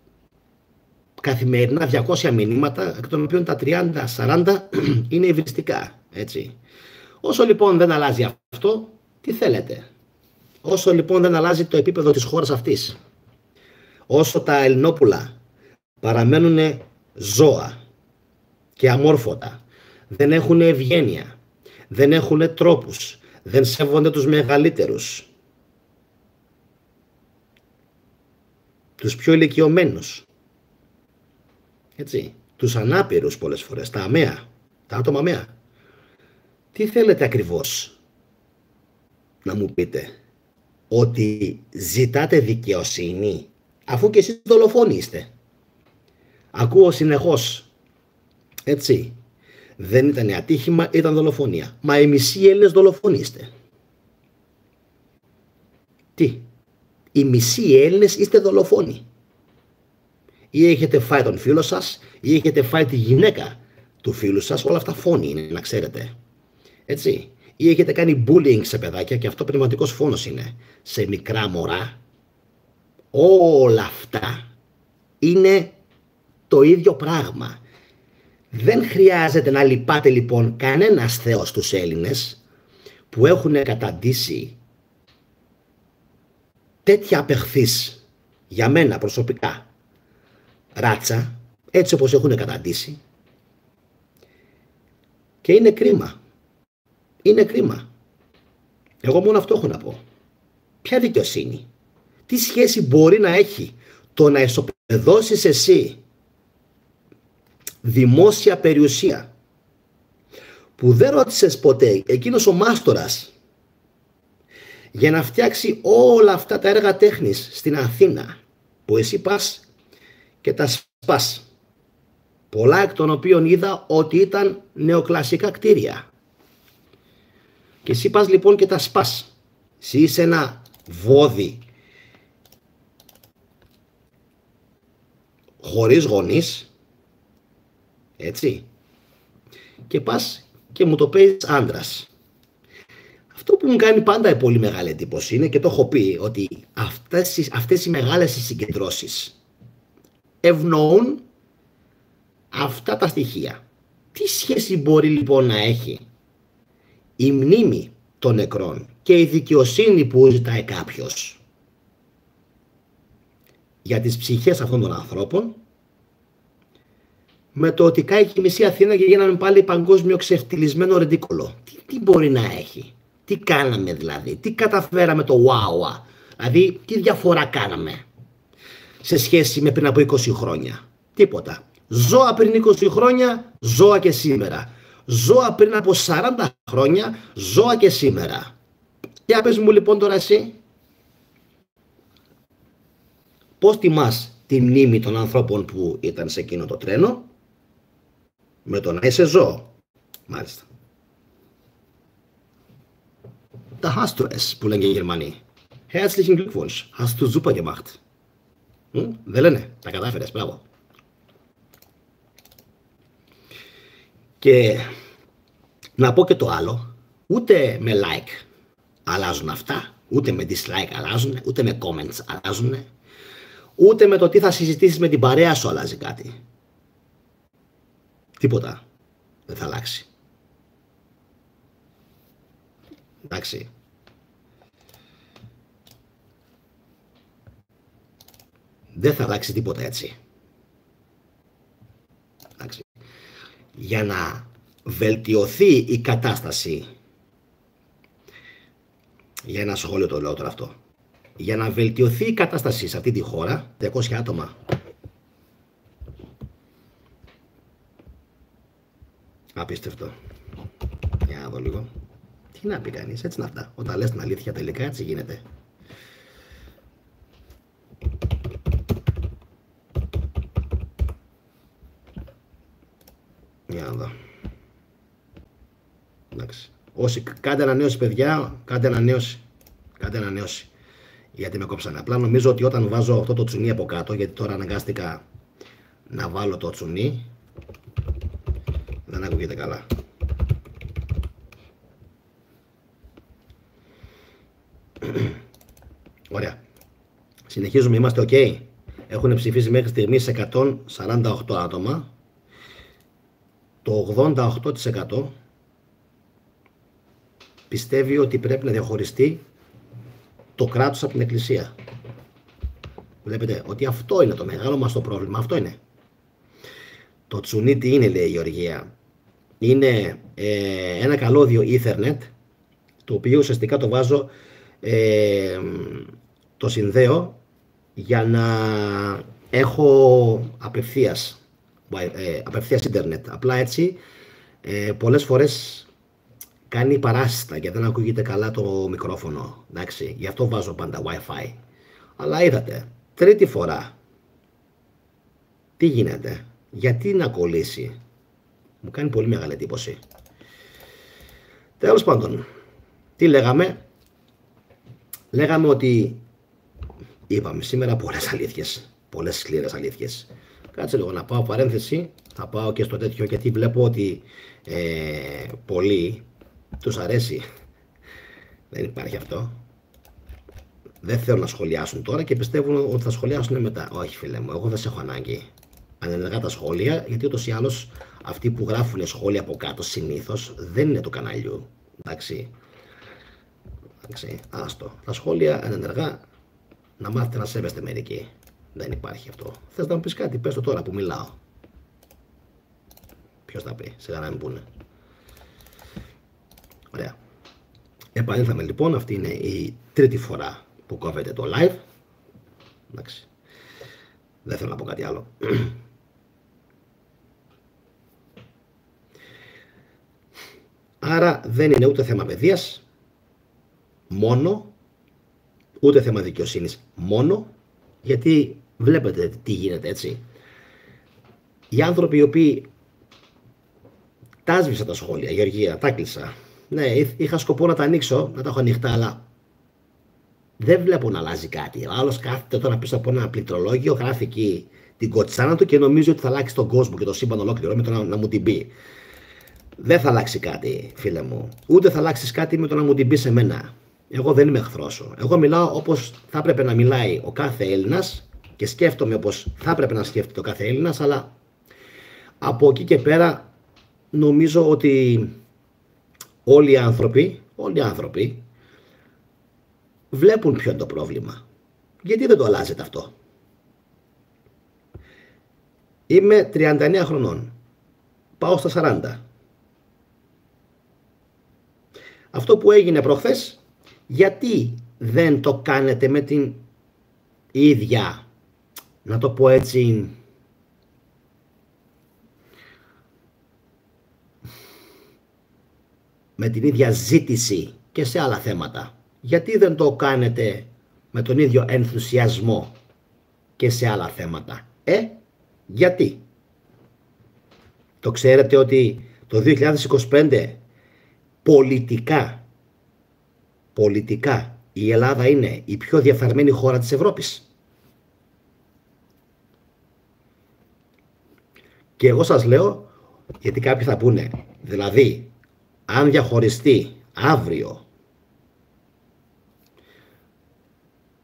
Speaker 1: καθημερινά 200 μηνύματα, εκ των οποίων τα 30-40 είναι υβριστικά. Έτσι. Όσο λοιπόν δεν αλλάζει αυτό, τι θέλετε? Όσο λοιπόν δεν αλλάζει το επίπεδο της χώρας αυτής, όσο τα Ελληνόπουλα παραμένουν ζώα και αμόρφωτα, δεν έχουν ευγένεια, δεν έχουν τρόπους, δεν σέβονται τους μεγαλύτερους, τους πιο ηλικιωμένους, έτσι, τους ανάπηρους πολλές φορές, τα αμαία, τα άτομα αμαία. Τι θέλετε ακριβώς να μου πείτε? Ότι ζητάτε δικαιοσύνη, αφού και εσείς δολοφόνοι είστε? Ακούω συνεχώς, έτσι, δεν ήταν ατύχημα, ήταν δολοφονία. Μα οι μισοί Έλληνες δολοφόνοι είστε. Τι? Οι μισοί Έλληνες είστε δολοφόνοι. Ή έχετε φάει τον φίλο σας, ή έχετε φάει τη γυναίκα του φίλου σας. Όλα αυτά φόνοι είναι, να ξέρετε. Έτσι. Ή έχετε κάνει bullying σε παιδάκια, και αυτό πνευματικός φόνος είναι. Σε μικρά μωρά. Όλα αυτά είναι το ίδιο πράγμα. Δεν χρειάζεται να λυπάται λοιπόν κανένας θεός τους Έλληνες που έχουν καταντήσει τέτοια απεχθής, για μένα προσωπικά, ράτσα, έτσι όπως έχουν καταντήσει. Και είναι κρίμα. Είναι κρίμα. Εγώ μόνο αυτό έχω να πω. Ποια δικαιοσύνη? Τι σχέση μπορεί να έχει το να ισοπεδώσεις εσύ δημόσια περιουσία που δεν ρώτησες ποτέ εκείνος ο μάστορας για να φτιάξει όλα αυτά τα έργα τέχνης στην Αθήνα, που εσύ πας και τα σπάς, πολλά εκ των οποίων είδα ότι ήταν νεοκλασικά κτίρια, και εσύ πας λοιπόν και τα σπάς? Εσύ είσαι ένα βόδι χωρίς γονείς, έτσι, και πας και μου το παίζεις άντρας. Αυτό που μου κάνει πάντα πολύ μεγάλη εντύπωση είναι, και το έχω πει, ότι αυτές οι μεγάλες συγκεντρώσεις ευνοούν αυτά τα στοιχεία. Τι σχέση μπορεί λοιπόν να έχει η μνήμη των νεκρών και η δικαιοσύνη που ζητάει κάποιος για τις ψυχές αυτών των ανθρώπων με το ότι κάει και η μισή Αθήνα και γίναμε πάλι παγκόσμιο ξεφτυλισμένο ρεντίκολο? Τι μπορεί να έχει? Τι κάναμε δηλαδή? Τι καταφέραμε το wow? Δηλαδή τι διαφορά κάναμε σε σχέση με πριν από 20 χρόνια? Τίποτα. Ζώα πριν 20 χρόνια, ζώα και σήμερα. Ζώα πριν από 40 χρόνια, ζώα και σήμερα. Για πες μου λοιπόν τώρα εσύ, πώς τιμάς τη μνήμη των ανθρώπων που ήταν σε εκείνο το τρένο? Με το να είσαι ζώο. Μάλιστα. Da hast du es, που λένε και οι Γερμανοί. Herzlichen Glückwunsch, hast du super gemacht. Δεν λένε, τα κατάφερες, μπράβο. Και να πω και το άλλο, ούτε με like αλλάζουν αυτά, ούτε με dislike αλλάζουν, ούτε με comments αλλάζουν, ούτε με το τι θα συζητήσεις με την παρέα σου αλλάζει κάτι. Τίποτα δεν θα αλλάξει. Εντάξει. Δεν θα αλλάξει τίποτα έτσι. Εντάξει. Για να βελτιωθεί η κατάσταση, για ένα σχόλιο το λέω τώρα αυτό, για να βελτιωθεί η κατάσταση σε αυτή τη χώρα, 200 άτομα. Απίστευτο. Για να δω λίγο. Τι να πει κανείς, έτσι είναι αυτά. Όταν λες την αλήθεια τελικά έτσι γίνεται. Για να δω. Εντάξει. Όσοι κάντε ανανέωση, παιδιά, κάντε ανανέωση. Κάντε ανανέωση. Γιατί με κόψανε. Απλά νομίζω ότι όταν βάζω αυτό το τσουνί από κάτω, γιατί τώρα αναγκάστηκα να βάλω το τσουνί, δεν ακούγεται καλά. Ωραία. Συνεχίζουμε, είμαστε ok. Έχουν ψηφίσει μέχρι στιγμής 148 άτομα. Το 88% πιστεύει ότι πρέπει να διαχωριστεί το κράτος από την Εκκλησία. Βλέπετε ότι αυτό είναι το μεγάλο μας το πρόβλημα. Αυτό είναι. Το τσουνί τι είναι, λέει η Γεωργία. Είναι ένα καλώδιο Ethernet, το οποίο ουσιαστικά το βάζω, το συνδέω για να έχω απευθείας ίντερνετ. Απλά έτσι πολλές φορές κάνει παράσιτα και δεν ακούγεται καλά το μικρόφωνο. Εντάξει, γι' αυτό βάζω πάντα Wi-Fi. Αλλά είδατε, τρίτη φορά. Τι γίνεται, γιατί να κολλήσει. Μου κάνει πολύ μεγάλη εντύπωση. Τέλος πάντων, τι λέγαμε. Λέγαμε ότι είπαμε σήμερα πολλές αλήθειες. Πολλές σκληρές αλήθειες. Κάτσε λίγο να πάω παρένθεση. Θα πάω και στο τέτοιο, γιατί βλέπω ότι πολλοί τους αρέσει. Δεν υπάρχει αυτό. Δεν θέλουν να σχολιάσουν τώρα και πιστεύουν ότι θα σχολιάσουν μετά. Όχι, φίλε μου, εγώ δεν σε έχω ανάγκη. Ανενεργά τα σχόλια, γιατί ούτως ή άλλως αυτοί που γράφουν σχόλια από κάτω συνήθως δεν είναι του καναλιού. Εντάξει. Άστο. Τα σχόλια ανενεργά, να μάθετε να σέβεστε μερικοί. Δεν υπάρχει αυτό. Θες να μου πεις κάτι, πες το τώρα που μιλάω. Ποιος θα πει, σιγά να μην πούνε. Ωραία. Επανήλθαμε λοιπόν, αυτή είναι η τρίτη φορά που κόβεται το live. Εντάξει. Δεν θέλω να πω κάτι άλλο. Άρα δεν είναι ούτε θέμα παιδείας μόνο, ούτε θέμα δικαιοσύνης μόνο, γιατί βλέπετε τι γίνεται, έτσι. Οι άνθρωποι οι οποίοι τα σβήσα τα σχόλια, Γεωργία, τα κλείσα. Ναι, είχα σκοπό να τα ανοίξω, να τα έχω ανοιχτά, αλλά δεν βλέπω να αλλάζει κάτι. Ο άλλος κάθεται τώρα πίσω από ένα πληκτρολόγιο, γράφει εκεί την κοτσάνα του και νομίζει ότι θα αλλάξει τον κόσμο και το σύμπαν ολόκληρο με το να μου την πει. Δεν θα αλλάξει κάτι, φίλε μου. Ούτε θα αλλάξει κάτι με το να μου την πει σε μένα. Εγώ δεν είμαι εχθρός σου. Εγώ μιλάω όπως θα έπρεπε να μιλάει ο κάθε Έλληνας και σκέφτομαι όπως θα έπρεπε να σκέφτεται ο κάθε Έλληνας, αλλά από εκεί και πέρα νομίζω ότι όλοι οι άνθρωποι βλέπουν ποιο είναι το πρόβλημα. Γιατί δεν το αλλάζετε αυτό. Είμαι 39 χρονών. Πάω στα 40. Αυτό που έγινε προχθές, γιατί δεν το κάνετε με την ίδια, να το πω έτσι, με την ίδια ζήτηση και σε άλλα θέματα. Γιατί δεν το κάνετε με τον ίδιο ενθουσιασμό και σε άλλα θέματα. Γιατί. Το ξέρετε ότι το 2025 πολιτικά η Ελλάδα είναι η πιο διαφθαρμένη χώρα της Ευρώπης. Και εγώ σας λέω, γιατί κάποιοι θα πούνε, δηλαδή αν διαχωριστεί αύριο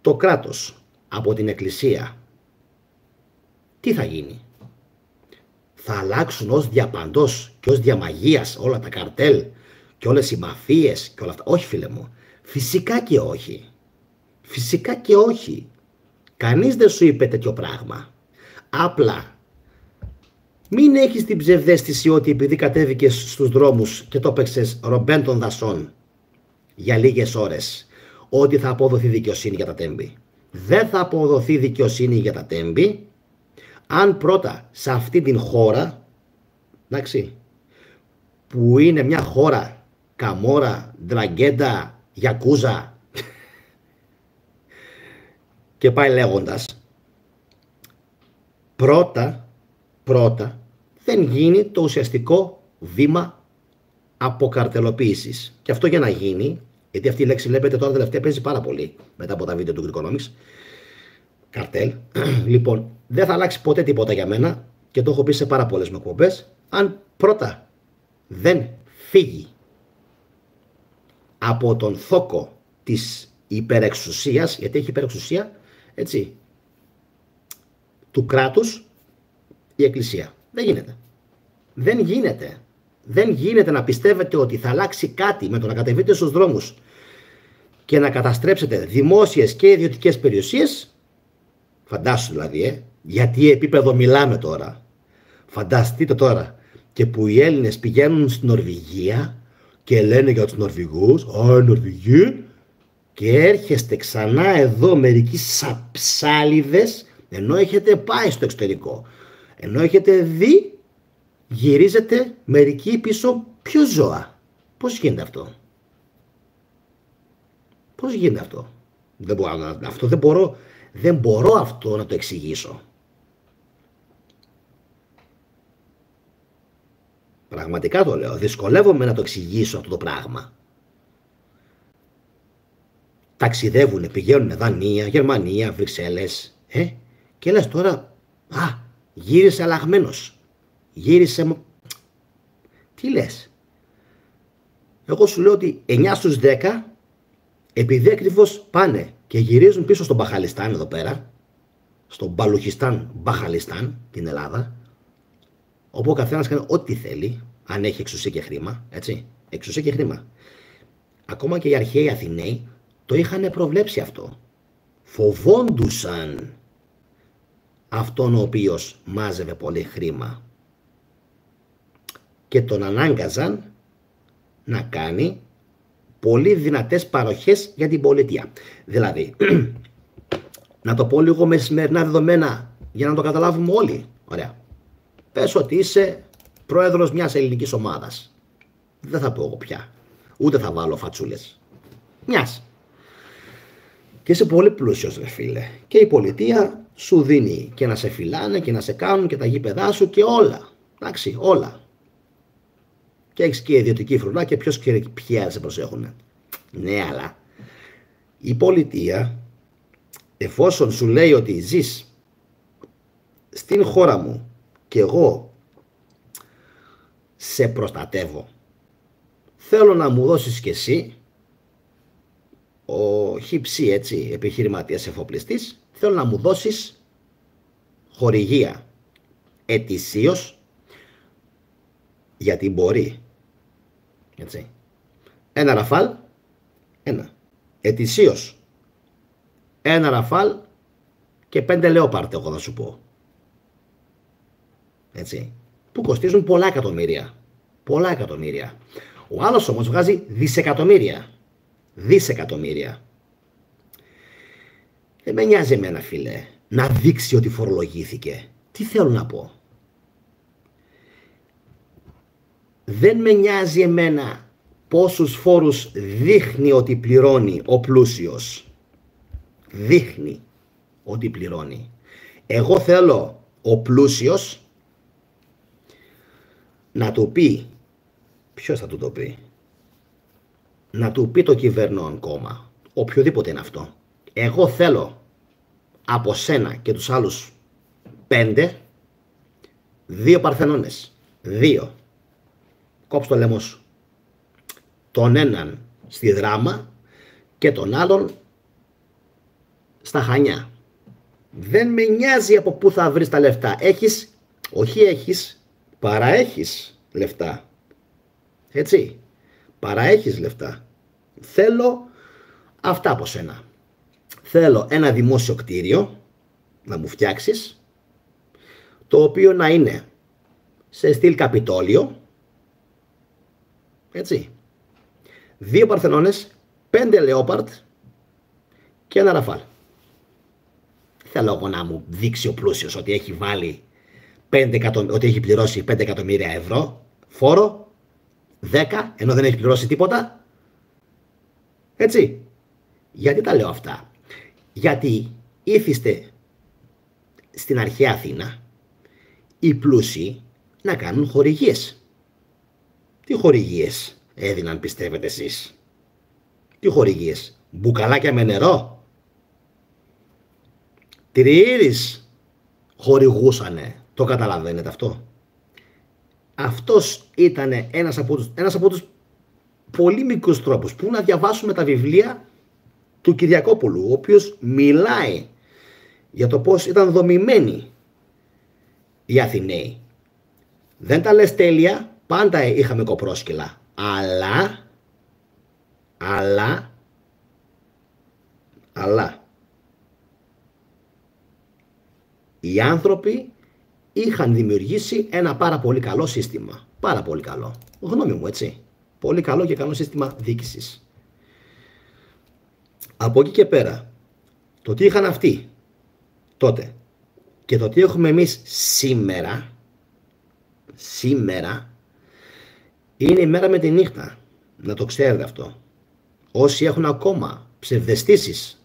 Speaker 1: το κράτος από την Εκκλησία, τι θα γίνει. Θα αλλάξουν ως διαπαντός και ως διαμαγείας όλα τα καρτέλ και όλες οι μαφίες και όλα αυτά. Όχι, φίλε μου. Φυσικά και όχι. Φυσικά και όχι. Κανείς δεν σου είπε τέτοιο πράγμα. Απλά μην έχεις την ψευδαίσθηση ότι επειδή κατέβηκες στους δρόμους και το έπαιξες Ρομπέν των Δασών για λίγες ώρες, ότι θα αποδοθεί δικαιοσύνη για τα Τέμπη. Δεν θα αποδοθεί δικαιοσύνη για τα Τέμπη αν πρώτα σε αυτή την χώρα, εντάξει, που είναι μια χώρα καμόρα, ντραγκέντα, γιακούζα και πάει λέγοντας, πρώτα δεν γίνει το ουσιαστικό βήμα αποκαρτελοποίησης. Και αυτό για να γίνει, γιατί αυτή η λέξη βλέπετε τώρα τελευταία παίζει πάρα πολύ μετά από τα βίντεο του Greekonomics, καρτέλ. Λοιπόν, δεν θα αλλάξει ποτέ τίποτα για μένα και το έχω πει σε πάρα πολλές εκπομπές, αν πρώτα δεν φύγει από τον θόκο της υπερεξουσίας, γιατί έχει υπερεξουσία, έτσι, του κράτους η Εκκλησία. Δεν γίνεται. Δεν γίνεται. Δεν γίνεται να πιστεύετε ότι θα αλλάξει κάτι με το να κατεβείτε στους δρόμους και να καταστρέψετε δημόσιες και ιδιωτικές περιουσίες. Φαντάσου δηλαδή, γιατί επίπεδο μιλάμε τώρα. Φανταστείτε τώρα και που οι Έλληνες πηγαίνουν στην Νορβηγία και λένε για τους Νορβηγούς, Νορβηγοί, και έρχεστε ξανά εδώ μερικοί σαψάλιδες, ενώ έχετε πάει στο εξωτερικό, ενώ έχετε δει, γυρίζετε μερικοί πίσω πιο ζώα. Πώς γίνεται αυτό? Πώς γίνεται αυτό? Δεν μπορώ αυτό να το εξηγήσω. Πραγματικά το λέω. Δυσκολεύομαι να το εξηγήσω αυτό το πράγμα. Ταξιδεύουνε, πηγαίνουνε Δανία, Γερμανία, Βρυξέλλες. Και λες τώρα, γύρισε αλλαγμένος. Γύρισε... Τι λες? Εγώ σου λέω ότι 9 στους 10, επειδή ακριβώς πάνε και γυρίζουν πίσω στον Μπαχαλιστάν εδώ πέρα, στον Μπαλουχιστάν, Μπαχαλιστάν, την Ελλάδα, όπου ο καθένας κάνει ό,τι θέλει, αν έχει εξουσία και χρήμα, έτσι, εξουσία και χρήμα. Ακόμα και οι αρχαίοι Αθηναίοι το είχαν προβλέψει αυτό. Φοβόντουσαν αυτόν ο οποίος μάζευε πολύ χρήμα και τον ανάγκαζαν να κάνει πολύ δυνατές παροχές για την πολιτεία. Δηλαδή, να το πω λίγο με σημερινά δεδομένα για να το καταλάβουμε όλοι. Ωραία. Πες ότι είσαι πρόεδρος μιας ελληνικής ομάδας. Δεν θα πω εγώ πια. Ούτε θα βάλω φατσούλες. Μιας. Και είσαι πολύ πλούσιος, ρε φίλε. Και η πολιτεία σου δίνει και να σε φυλάνε και να σε κάνουν και τα γήπεδά σου και όλα. Εντάξει, όλα. Και έχεις και ιδιωτική φρουρά και ποιος και ποιοι σε προσέχουν. Ναι, αλλά η πολιτεία, εφόσον σου λέει ότι ζεις στην χώρα μου και εγώ σε προστατεύω, θέλω να μου δώσεις και εσύ, ο χυψή έτσι επιχειρηματίας εφοπλιστής, θέλω να μου δώσεις χορηγία ετησίως, γιατί μπορεί, έτσι, ένα ραφάλ, ετησίως ένα ραφάλ και 5 λεόπαρд, εγώ θα σου πω, έτσι, που κοστίζουν πολλά εκατομμύρια. Πολλά εκατομμύρια. Ο άλλος όμως βγάζει δισεκατομμύρια. Δισεκατομμύρια. Δεν με νοιάζει εμένα, φίλε, να δείξει ότι φορολογήθηκε. Τι θέλω να πω? Δεν με νοιάζει εμένα πόσους φόρους δείχνει ότι πληρώνει ο πλούσιος. Δείχνει ότι πληρώνει. Εγώ θέλω ο πλούσιος να του πει, ποιος θα του το πει? Να του πει το κυβερνών κόμμα, οποιοδήποτε είναι αυτό. Εγώ θέλω από σένα και τους άλλους 5, 2 παρθενώνες. 2. Κόψ' το λαιμό σου. Τον έναν στη Δράμα και τον άλλον στα Χανιά. Δεν με νοιάζει από πού θα βρεις τα λεφτά. Έχεις, όχι έχεις, παραέχεις λεφτά. Έτσι. Παραέχεις λεφτά. Θέλω αυτά από σένα. Θέλω ένα δημόσιο κτίριο να μου φτιάξεις, το οποίο να είναι σε στυλ Καπιτόλιο, έτσι, 2 παρθενώνες, 5 λεόπαρντ και ένα ραφάλ. Θέλω εγώ να μου δείξει ο πλούσιος ότι έχει βάλει ότι έχει πληρώσει 5 εκατομμύρια ευρώ φόρο, 10, ενώ δεν έχει πληρώσει τίποτα. Έτσι. Γιατί τα λέω αυτά? Γιατί ήθιστε στην αρχαία Αθήνα οι πλούσιοι να κάνουν χορηγίες. Τι χορηγίες έδιναν, πιστεύετε εσείς? Τι χορηγίες? Μπουκαλάκια με νερό? Τριήρης χορηγούσανε. Το καταλαβαίνετε αυτό? Αυτός ήταν ένας από τους πολύ μικρούς τρόπους που να διαβάσουμε τα βιβλία του Κυριακόπουλου, ο οποίος μιλάει για το πώς ήταν δομημένη οι Αθηναίοι. Δεν τα λες τέλεια, πάντα είχαμε κοπρόσκυλα. Αλλά οι άνθρωποι είχαν δημιουργήσει ένα πάρα πολύ καλό σύστημα. Πάρα πολύ καλό. Γνώμη μου, έτσι. Πολύ καλό και καλό σύστημα διοίκησης. Από εκεί και πέρα, το τι είχαν αυτοί τότε και το τι έχουμε εμείς σήμερα είναι η μέρα με τη νύχτα. Να το ξέρετε αυτό. Όσοι έχουν ακόμα ψευδαισθήσεις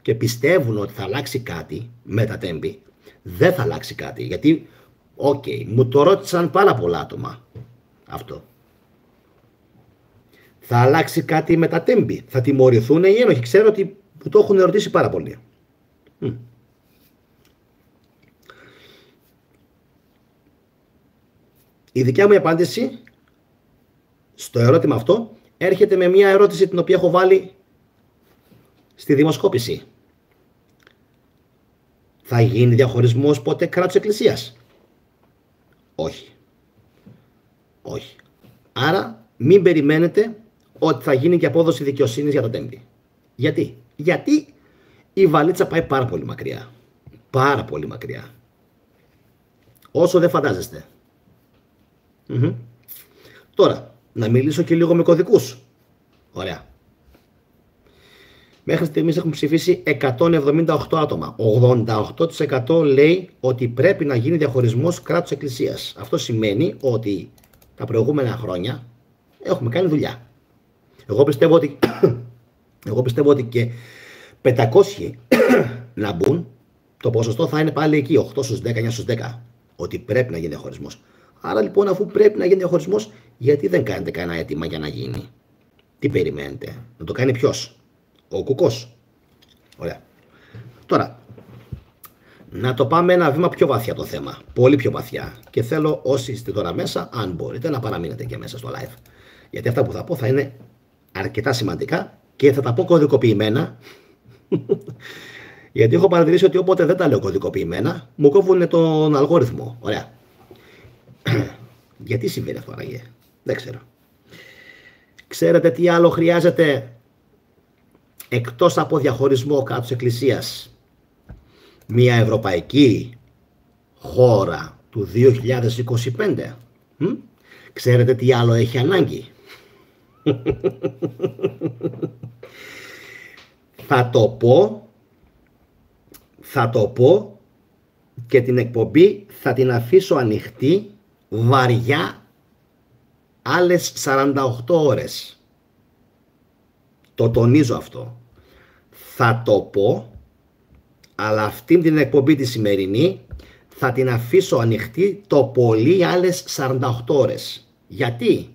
Speaker 1: και πιστεύουν ότι θα αλλάξει κάτι με τα τέμπη, δεν θα αλλάξει κάτι. Γιατί, μου το ρώτησαν πάρα πολλά άτομα αυτό. Θα αλλάξει κάτι με τα τέμπη, θα τιμωρηθούν οι ένοχοι? Ξέρω ότι που το έχουν ερωτήσει πάρα πολύ. Η δικιά μου απάντηση στο ερώτημα αυτό έρχεται με μια ερώτηση την οποία έχω βάλει στη δημοσκόπηση. Θα γίνει διαχωρισμός ποτέ κράτους εκκλησίας? Όχι. Όχι. Άρα μην περιμένετε ότι θα γίνει και απόδοση δικαιοσύνης για το τέμπη. Γιατί? Γιατί η βαλίτσα πάει πάρα πολύ μακριά. Πάρα πολύ μακριά. Όσο δεν φαντάζεστε. Τώρα, να μιλήσω και λίγο με κωδικούς. Ωραία. Μέχρι στιγμής έχουν ψηφίσει 178 άτομα. 88% λέει ότι πρέπει να γίνει διαχωρισμός κράτους εκκλησίας. Αυτό σημαίνει ότι τα προηγούμενα χρόνια έχουμε κάνει δουλειά. Εγώ πιστεύω ότι και 500 να μπουν, το ποσοστό θα είναι πάλι εκεί, 8 στους 10, 9 στους 10. Ότι πρέπει να γίνει διαχωρισμός. Άρα λοιπόν, αφού πρέπει να γίνει διαχωρισμός, γιατί δεν κάνετε κανένα αίτημα για να γίνει? Τι περιμένετε? Να το κάνει ποιος? Ο Κουκός? Ωραία. Τώρα, να το πάμε ένα βήμα πιο βαθιά το θέμα. Πολύ πιο βαθιά. Και θέλω όσοι είστε τώρα μέσα, αν μπορείτε, να παραμείνετε και μέσα στο live. Γιατί αυτά που θα πω θα είναι αρκετά σημαντικά και θα τα πω κωδικοποιημένα. Γιατί έχω παρατηρήσει ότι όποτε δεν τα λέω κωδικοποιημένα, μου κόβουν τον αλγόριθμο. Ωραία. Γιατί συμβαίνει αυτό άραγε? Δεν ξέρω. Ξέρετε τι άλλο χρειάζεται εκτός από διαχωρισμό κράτους εκκλησίας μια ευρωπαϊκή χώρα του 2025? Ξέρετε τι άλλο έχει ανάγκη? Θα το πω και την εκπομπή θα την αφήσω ανοιχτή βαριά άλλες 48 ώρες. Το τονίζω αυτό. Θα το πω, αλλά αυτή την εκπομπή τη σημερινή θα την αφήσω ανοιχτή το πολύ άλλες 48 ώρες. Γιατί?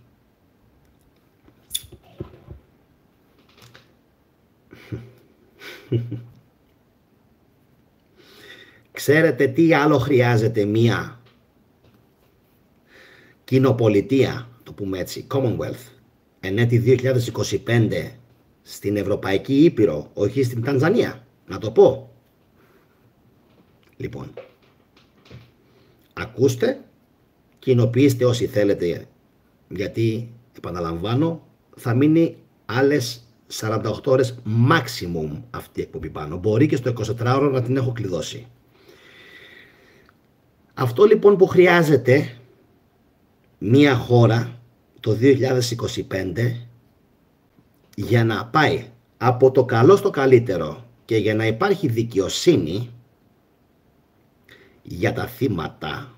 Speaker 1: Ξέρετε τι άλλο χρειάζεται μία κοινοπολιτεία, το πούμε έτσι, Commonwealth, εν έτη 2025 στην Ευρωπαϊκή Ήπειρο, όχι στην Τανζανία? Να το πω. Λοιπόν, ακούστε, κοινοποιήστε όσοι θέλετε, γιατί, επαναλαμβάνω, θα μείνει άλλες 48 ώρες maximum αυτή η εκπομπή πάνω. Μπορεί και στο 24ωρο να την έχω κλειδώσει. Αυτό λοιπόν που χρειάζεται μία χώρα το 2025 για να πάει από το καλό στο καλύτερο και για να υπάρχει δικαιοσύνη για τα θύματα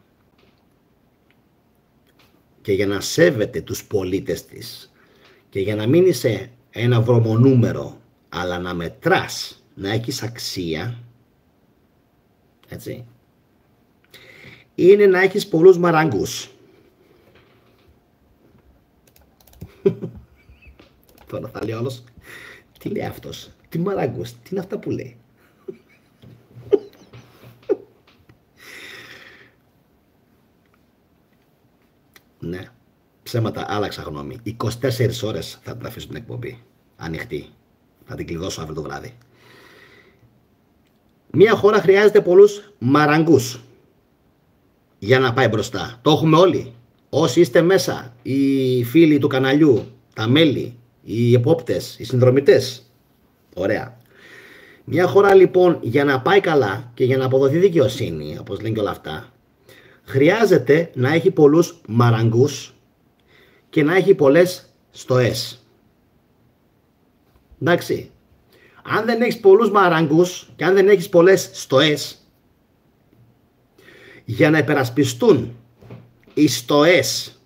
Speaker 1: και για να σέβεται τους πολίτες της και για να μην είσαι ένα βρωμονούμερο, αλλά να μετράς, να έχεις αξία, έτσι, είναι να έχεις πολλούς μαραγκούς. Τώρα θα λέει όλος, τι λέει αυτός, τι μαραγκούς, τι είναι αυτά που λέει? Ναι, ψέματα, άλλαξα γνώμη. 24 ώρες θα την αφήσω την εκπομπή ανοιχτή. Θα την κλειδώσω αύριο το βράδυ. Μία χώρα χρειάζεται πολλούς μαραγκούς. για να πάει μπροστά. Το έχουμε όλοι. Όσοι είστε μέσα, οι φίλοι του καναλιού, τα μέλη, οι επόπτες, οι συνδρομητές. Ωραία. Μια χώρα λοιπόν για να πάει καλά και για να αποδοθεί δικαιοσύνη, όπως λένε και όλα αυτά, χρειάζεται να έχει πολλούς μαραγκούς και να έχει πολλές στοές. Εντάξει. Αν δεν έχεις πολλούς μαραγκούς και αν δεν έχεις πολλές στοές, για να υπερασπιστούν οι στοές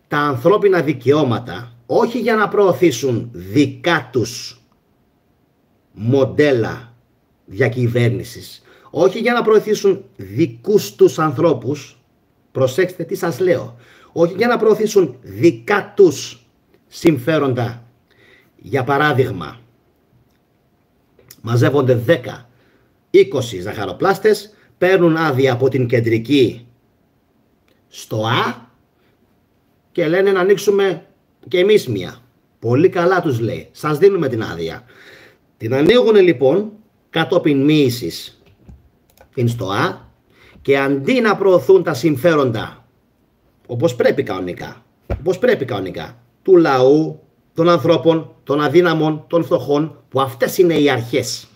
Speaker 1: τα ανθρώπινα δικαιώματα, όχι για να προωθήσουν δικά τους μοντέλα διακυβέρνησης, όχι για να προωθήσουν δικούς τους ανθρώπους, προσέξτε τι σας λέω, όχι για να προωθήσουν δικά τους συμφέροντα. Για παράδειγμα, μαζεύονται 10-20 ζαχαροπλάστες, παίρνουν άδεια από την κεντρική στοά και λένε να ανοίξουμε και εμείς μία. Πολύ καλά τους λέει, σας δίνουμε την άδεια. Την ανοίγουν λοιπόν κατόπιν μοίησης την στοά και αντί να προωθούν τα συμφέροντα όπως πρέπει κανονικά, του λαού, των ανθρώπων, των αδύναμων, των φτωχών, που αυτές είναι οι αρχές.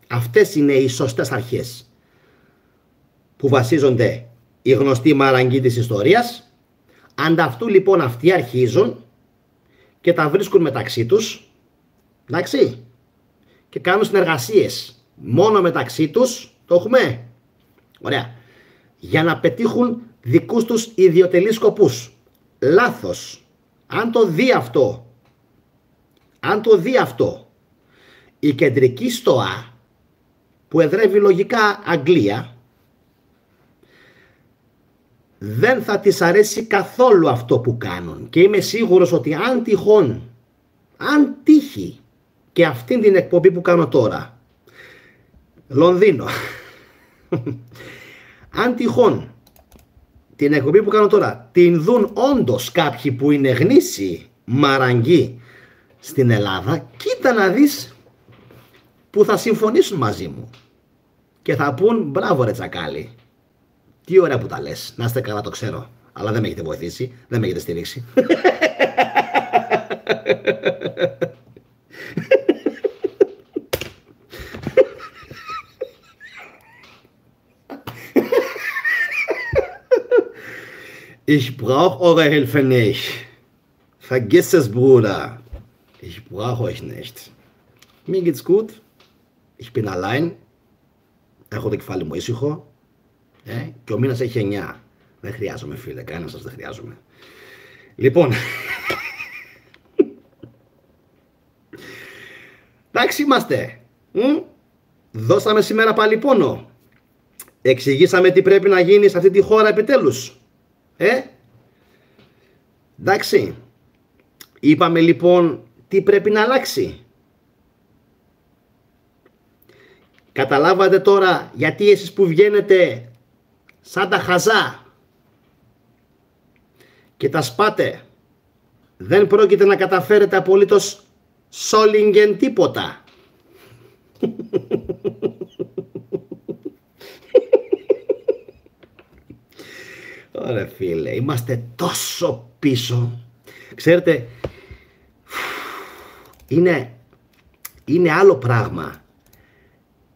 Speaker 1: Αυτές είναι οι σωστές αρχές που βασίζονται οι γνωστοί μαραγκοί της ιστορίας. Ανταυτού λοιπόν αυτοί αρχίζουν και τα βρίσκουν μεταξύ τους, εντάξει, και κάνουν συνεργασίες μόνο μεταξύ τους, το έχουμε, ωραία, για να πετύχουν δικούς τους ιδιωτελείς σκοπούς. Λάθος. Αν το δει αυτό η κεντρική στοά που εδρεύει λογικά Αγγλία, δεν θα της αρέσει καθόλου αυτό που κάνουν, και είμαι σίγουρος ότι αν τύχει και αυτήν την εκπομπή που κάνω τώρα, Λονδίνο, αν τυχόν την εκπομπή που κάνω τώρα την δουν όντως κάποιοι που είναι γνήσιοι μαραγκοί στην Ελλάδα, κοίτα να δεις που θα συμφωνήσουν μαζί μου και θα πούν μπράβο ρε τσακάλι, τι ωραία που τα λες, να είστε καλά, το ξέρω, αλλά δεν με έχετε βοηθήσει, δεν με έχετε στηρίξει. Ich brauche eure Hilfe nicht. Vergiss es, Bruder. Ich brauche euch nicht. Mir geht's gut. Ich bin allein. Έχω το κεφάλι μου ήσυχο. Και ο μήνας έχει 9. Δεν χρειάζομαι, φίλε. Κανένα σας δεν χρειάζομαι. Λοιπόν. Εντάξει είμαστε. Δώσαμε σήμερα πάλι πόνο. Εξηγήσαμε τι πρέπει να γίνει σε αυτή τη χώρα επιτέλους. Εντάξει. Είπαμε λοιπόν τι πρέπει να αλλάξει. Καταλάβατε τώρα γιατί εσείς που βγαίνετε σαν τα χαζά και τα σπάτε δεν πρόκειται να καταφέρετε απολύτως σόλιγγεν τίποτα. Ωραία φίλε, είμαστε τόσο πίσω. Ξέρετε, είναι άλλο πράγμα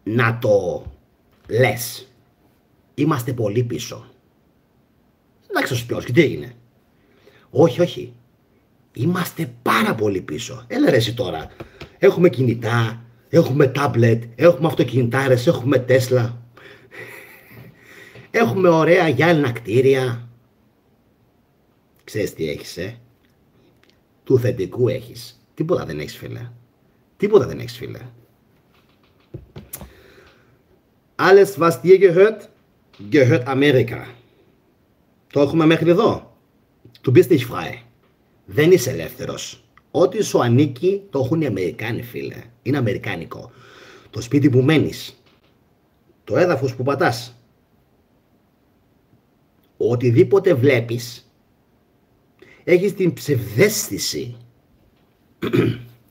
Speaker 1: να το λες. Είμαστε πολύ πίσω. Εντάξει, σου πει, και τι έγινε. Όχι. Είμαστε πάρα πολύ πίσω. Έλα ρε εσύ τώρα. Έχουμε κινητά, έχουμε τάμπλετ, έχουμε αυτοκινητάρες, έχουμε Τέσλα. Έχουμε ωραία γυάλινα κτίρια. Ξέρεις τι έχεις, Του θετικού έχεις. Τίποτα δεν έχεις, φίλε. Τίποτα δεν έχεις, φίλε. Alles was dir gehört, gehört Amerika. Το έχουμε μέχρι εδώ. Du bist nicht frei. Δεν είσαι ελεύθερος. Ό,τι σου ανήκει το έχουν οι Αμερικάνοι, φίλε. Είναι αμερικάνικο. Το σπίτι που μένεις, το έδαφος που πατάς, οτιδήποτε βλέπεις, έχεις την ψευδαίσθηση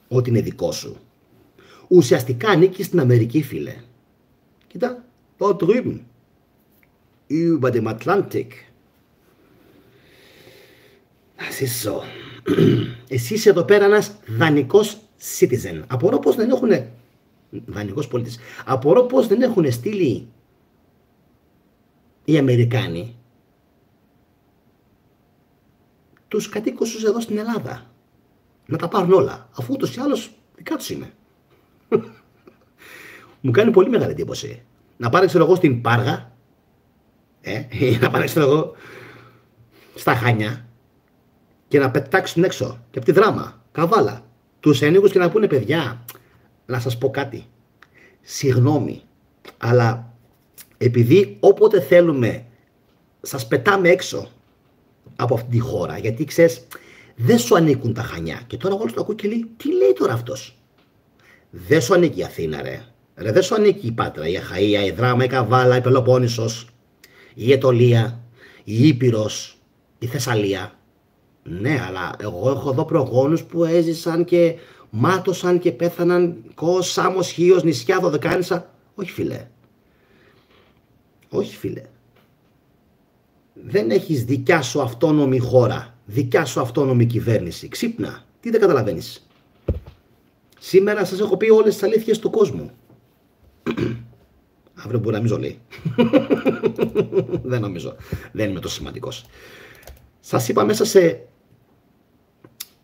Speaker 1: ότι είναι δικό σου. Ουσιαστικά ανήκει στην Αμερική, φίλε. Κοίτα, το drüben. über dem Atlantik. Das ist so. Εσύ είσαι εδώ πέρα ένας δανεικός citizen. Απορώ πως δεν έχουν... Δανεικός πολίτης. Απορώ πως δεν έχουν στείλει οι Αμερικάνοι τους κατοίκους τους εδώ στην Ελλάδα. Να τα πάρουν όλα. Αφού ούτως ή άλλως δικά τους είναι. Μου κάνει πολύ μεγάλη εντύπωση. Να πάρει, ξέρω εγώ, στην Πάργα, ή να πάρει, ξέρω εγώ, στα Χανιά και να πετάξουν έξω και από τη Δράμα, Καβάλα, τους ενίκους και να πούνε, παιδιά, να σας πω κάτι. Συγγνώμη, αλλά επειδή όποτε θέλουμε σας πετάμε έξω από αυτή τη χώρα, γιατί ξέρεις, δεν σου ανήκουν τα Χανιά. Και τώρα όλος το ακούει και λέει, τι λέει τώρα αυτός. Δεν σου ανήκει η Αθήνα, ρε. Ρε, δεν σου ανήκει η Πάτρα, η Αχαΐα, η Δράμα, η Καβάλα, η Πελοπόννησος, η Αιτωλία, η Ήπειρος, η Θεσσαλία. Ναι, αλλά εγώ έχω εδώ προγόνους που έζησαν και μάτωσαν και πέθαναν Κος, Σάμος, Χίος, νησιά, Δωδεκάνησα. Όχι, φίλε. Όχι, φίλε. Δεν έχεις δικιά σου αυτόνομη χώρα, δικιά σου αυτόνομη κυβέρνηση. Ξύπνα. Τι δεν καταλαβαίνεις. Σήμερα σας έχω πει όλες τις αλήθειες του κόσμου. Αύριο μπορεί να μην ζολεί. Δεν νομίζω. Δεν είμαι τόσο σημαντικός. Σας είπα μέσα σε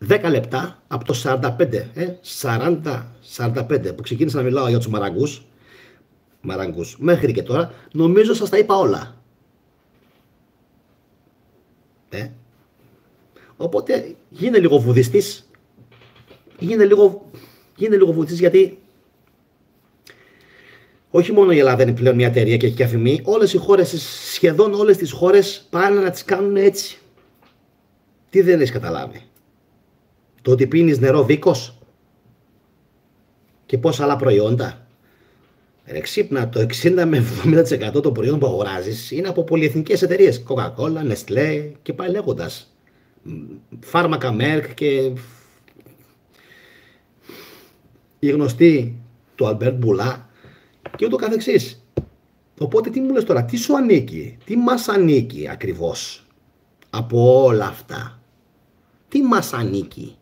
Speaker 1: 10 λεπτά από το 40-45 που ξεκίνησα να μιλάω για τους μαραγκούς μέχρι και τώρα, νομίζω σας τα είπα όλα. Οπότε γίνε λίγο βουδιστής. Γίνε λίγο βουδιστής, γιατί όχι μόνο η Ελλάδα είναι πλέον μια εταιρεία και έχει και αφημί, όλες οι χώρες, σχεδόν όλες τις χώρες πάνε να τις κάνουν έτσι. Τι δεν έχεις καταλάβει. Το ότι πίνεις νερό Βίκος και πόσα άλλα προϊόντα. Ρε ξύπνα, το 60 με 70% των προϊόντων που αγοράζεις είναι από πολυεθνικές εταιρείες. Coca-Cola, Nestlé και πάει λέγοντας. Φάρμακα Merck και η γνωστή του Αλμπέρτ Μπουλά και ούτω καθεξής. Οπότε τι μου λες τώρα, τι σου ανήκει, τι μας ανήκει ακριβώς από όλα αυτά. Τι μας ανήκει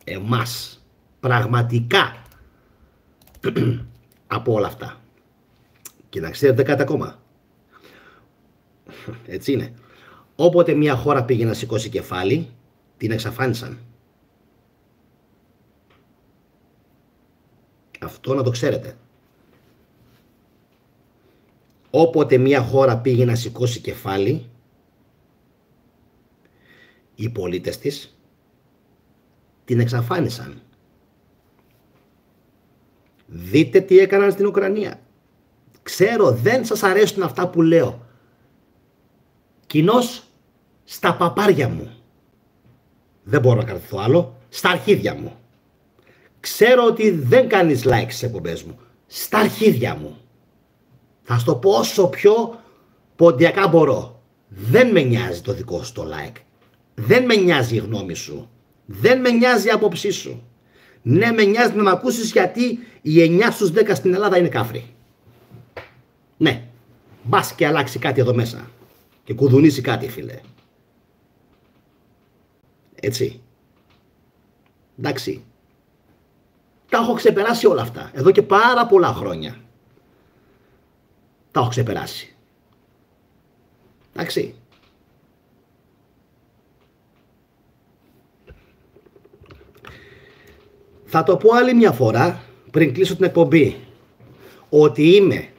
Speaker 1: εμάς πραγματικά από όλα αυτά. Και να ξέρετε κάτι ακόμα. Έτσι είναι. Όποτε μια χώρα πήγε να σηκώσει κεφάλι, την εξαφάνισαν. Αυτό να το ξέρετε. Όποτε μια χώρα πήγε να σηκώσει κεφάλι, οι πολίτες της την εξαφάνισαν. Δείτε τι έκαναν στην Ουκρανία. Ξέρω, δεν σας αρέσουν αυτά που λέω. Κοινώς στα παπάρια μου. Δεν μπορώ να κρατηθώ άλλο. Στα αρχίδια μου. Ξέρω ότι δεν κάνεις like στις εκπομπές μου. Στα αρχίδια μου. Θα σου το πω όσο πιο ποντιακά μπορώ. Δεν με νοιάζει το δικό σου το like. Δεν με νοιάζει η γνώμη σου. Δεν με νοιάζει η άποψή σου. Ναι, με νοιάζει να με ακούσεις, γιατί οι 9 στους 10 στην Ελλάδα είναι κάφροι. Ναι. Μπας και αλλάξει κάτι εδώ μέσα. Και κουδουνίσει κάτι, φίλε. Έτσι. Εντάξει. Τα έχω ξεπεράσει όλα αυτά. Εδώ και πάρα πολλά χρόνια. Τα έχω ξεπεράσει. Εντάξει. Θα το πω άλλη μια φορά πριν κλείσω την εκπομπή. Ότι είμαι.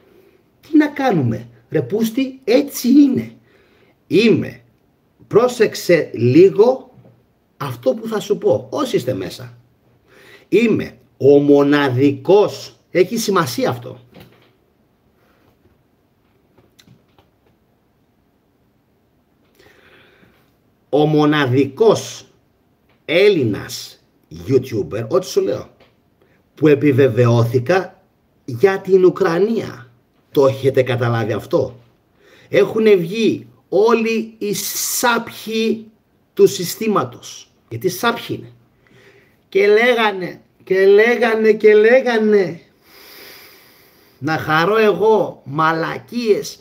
Speaker 1: Τι να κάνουμε. Ρε πούστη, έτσι είναι. Είμαι. Πρόσεξε λίγο αυτό που θα σου πω. Όσοι είστε μέσα. Είμαι ο μοναδικός. Έχει σημασία αυτό. Ο μοναδικός Έλληνας YouTuber, ό,τι σου λέω, που επιβεβαιώθηκα για την Ουκρανία. Το έχετε καταλάβει αυτό? Έχουν βγει όλοι οι σάπιοι του συστήματος. Γιατί σάπιοι είναι. Και λέγανε να χαρώ εγώ μαλακίες.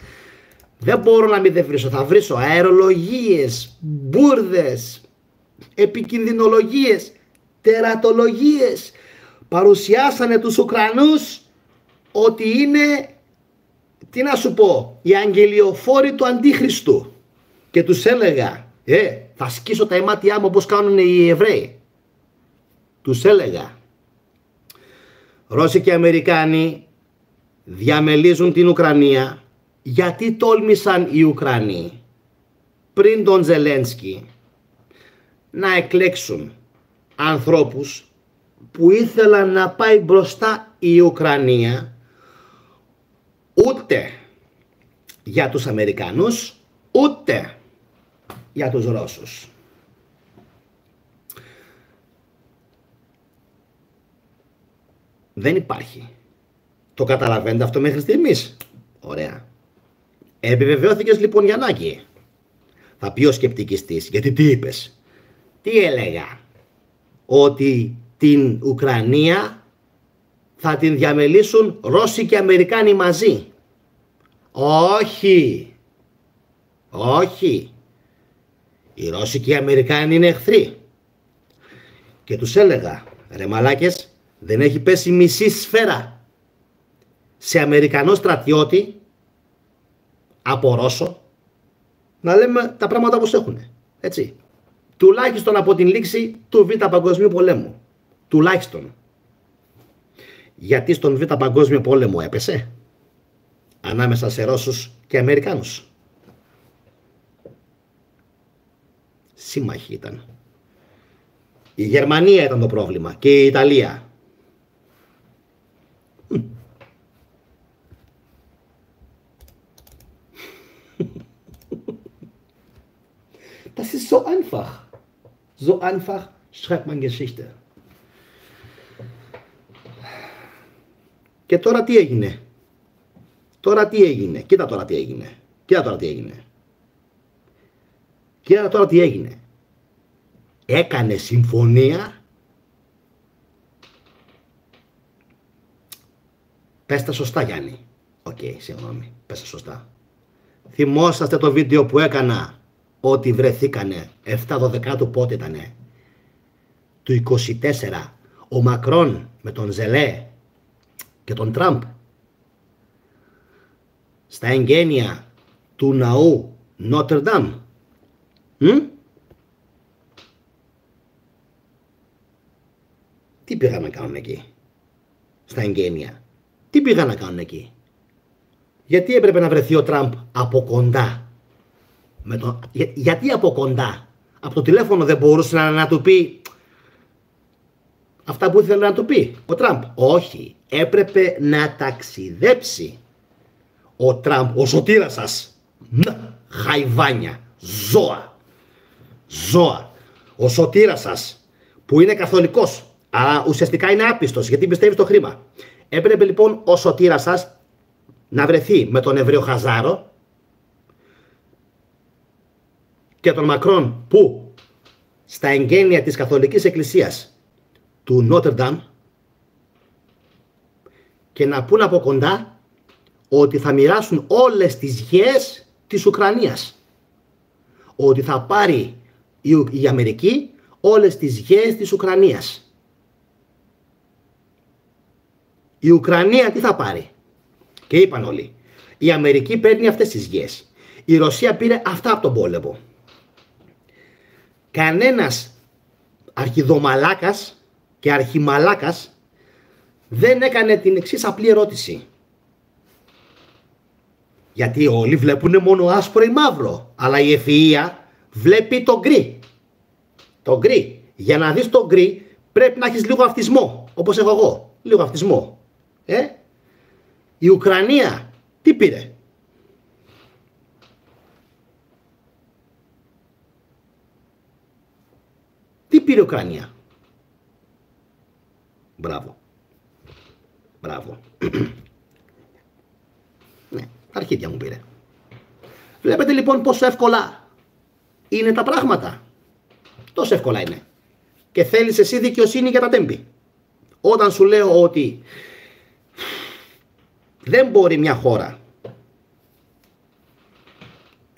Speaker 1: Δεν μπορώ να μην δεν βρίσω. Θα βρίσω αερολογίες, μπουρδες, επικινδυνολογίες, τερατολογίες. Παρουσιάσανε τους Ουκρανούς ότι είναι, τι να σου πω, οι αγγελιοφόροι του Αντίχριστου. Και τους έλεγα, θα σκίσω τα αιμάτια μου όπως κάνουν οι Εβραίοι. Τους έλεγα, Ρώσοι και Αμερικάνοι διαμελίζουν την Ουκρανία. Γιατί τόλμησαν οι Ουκρανοί πριν τον Ζελένσκι να εκλέξουν ανθρώπους που ήθελαν να πάει μπροστά η Ουκρανία, ούτε για τους Αμερικανούς ούτε για τους Ρώσους. Δεν υπάρχει. Το καταλαβαίνετε αυτό μέχρι στιγμής? Ωραία. Επιβεβαιώθηκες λοιπόν, Γιαννάκη? Θα πει ο σκεπτικιστής, γιατί τι είπες? Τι έλεγα? Ότι την Ουκρανία θα την διαμελήσουν Ρώσοι και Αμερικάνοι μαζί. Όχι. Όχι. Οι Ρώσοι και οι Αμερικάνοι είναι εχθροί. Και τους έλεγα, ρε μαλάκες, δεν έχει πέσει μισή σφαίρα σε Αμερικανό στρατιώτη από Ρώσο να λέμε τα πράγματα όπως έχουν. Έτσι. Τουλάχιστον από την λήξη του Β' Παγκοσμίου Πολέμου. Τουλάχιστον. Γιατί στον Β' Παγκόσμιο Πόλεμο έπεσε ανάμεσα σε Ρώσους και Αμερικάνους. Σύμμαχοι ήταν. Η Γερμανία ήταν το πρόβλημα και η Ιταλία. Das ist so einfach. So einfach schreibt man Geschichte. Και τώρα τι έγινε? Τώρα τι έγινε? Κοίτα τώρα τι έγινε. Κοίτα τώρα τι έγινε. Κοίτα τώρα τι έγινε. Έκανε συμφωνία. Πες τα σωστά, Γιάννη. Οκ, συγγνώμη. Πες τα σωστά. Θυμόσαστε το βίντεο που έκανα ότι βρεθήκανε 7-12 πότε ήτανε? Του 24 ο Μακρόν με τον Ζελέ και τον Τραμπ στα εγγένεια του ναού Νότερ Ντάμ. Τι πήγαν να κάνουν εκεί στα εγγένεια? Τι πήγαν να κάνουν εκεί? Γιατί έπρεπε να βρεθεί ο Τραμπ από κοντά? Γιατί από κοντά? Από το τηλέφωνο δεν μπορούσε να του πει αυτά που ήθελε να του πει ο Τραμπ? Όχι. Έπρεπε να ταξιδέψει ο Τραμπ, ο σωτήρας σας. Χαϊβάνια, ζώα. Ζώα. Ο σωτήρας σας που είναι καθολικός, αλλά ουσιαστικά είναι άπιστος γιατί πιστεύει στο χρήμα. Έπρεπε λοιπόν ο σωτήρας σας να βρεθεί με τον Εβραίο Χαζάρο και τον Μακρόν που στα εγγένεια της Καθολικής Εκκλησίας του Νότερ Ντάμ και να πούν από κοντά ότι θα μοιράσουν όλες τις γεές της Ουκρανίας. Ότι θα πάρει η Αμερική όλες τις γεές της Ουκρανίας. Η Ουκρανία τι θα πάρει? Και είπαν όλοι, η Αμερική παίρνει αυτές τις γεές. Η Ρωσία πήρε αυτά από τον πόλεμο. Κανένας αρχιδομαλάκας και αρχιμαλάκας δεν έκανε την εξής απλή ερώτηση. Γιατί όλοι βλέπουν μόνο άσπρο ή μαύρο, αλλά η ευφυΐα βλέπει το γκρι. Το γκρι. Για να δεις το γκρι πρέπει να έχεις λίγο αυτισμό, όπως έχω εγώ. Λίγο αυτισμό. Η Ουκρανία τι πήρε? Τι πήρε η Ουκρανία? Μπράβο. Μπράβο. Ναι, τα αρχίδια μου πήρε. Βλέπετε λοιπόν πόσο εύκολα είναι τα πράγματα. Τόσο εύκολα είναι. Και θέλεις εσύ δικαιοσύνη για τα τέμπη. Όταν σου λέω ότι δεν μπορεί μια χώρα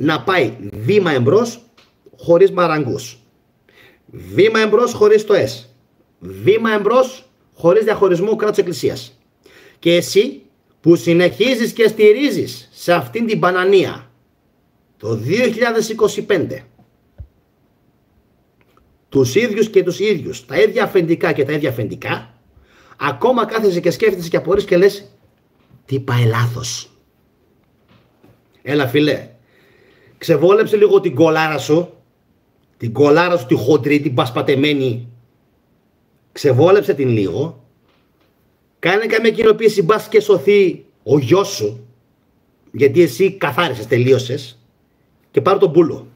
Speaker 1: να πάει βήμα εμπρός χωρίς μαραγκούς. Βήμα εμπρός χωρίς το S. Βήμα εμπρός χωρίς διαχωρισμό κράτους εκκλησίας. Και εσύ που συνεχίζεις και στηρίζεις σε αυτήν την μπανανία το 2025 τους ίδιους και τους ίδιους, τα ίδια αφεντικά και τα ίδια αφεντικά, ακόμα κάθεσαι και σκέφτεσαι και απορείς και λες τι πάει λάθος. Έλα φίλε, ξεβόλεψε λίγο την κολάρα σου, τη χοντρή, την πασπατεμένη, ξεβόλεψε την λίγο, κάνε καμία κοινοποίηση, μπας και σωθεί ο γιος σου, γιατί εσύ καθάρισες, τελείωσες, και πάρε τον πούλο.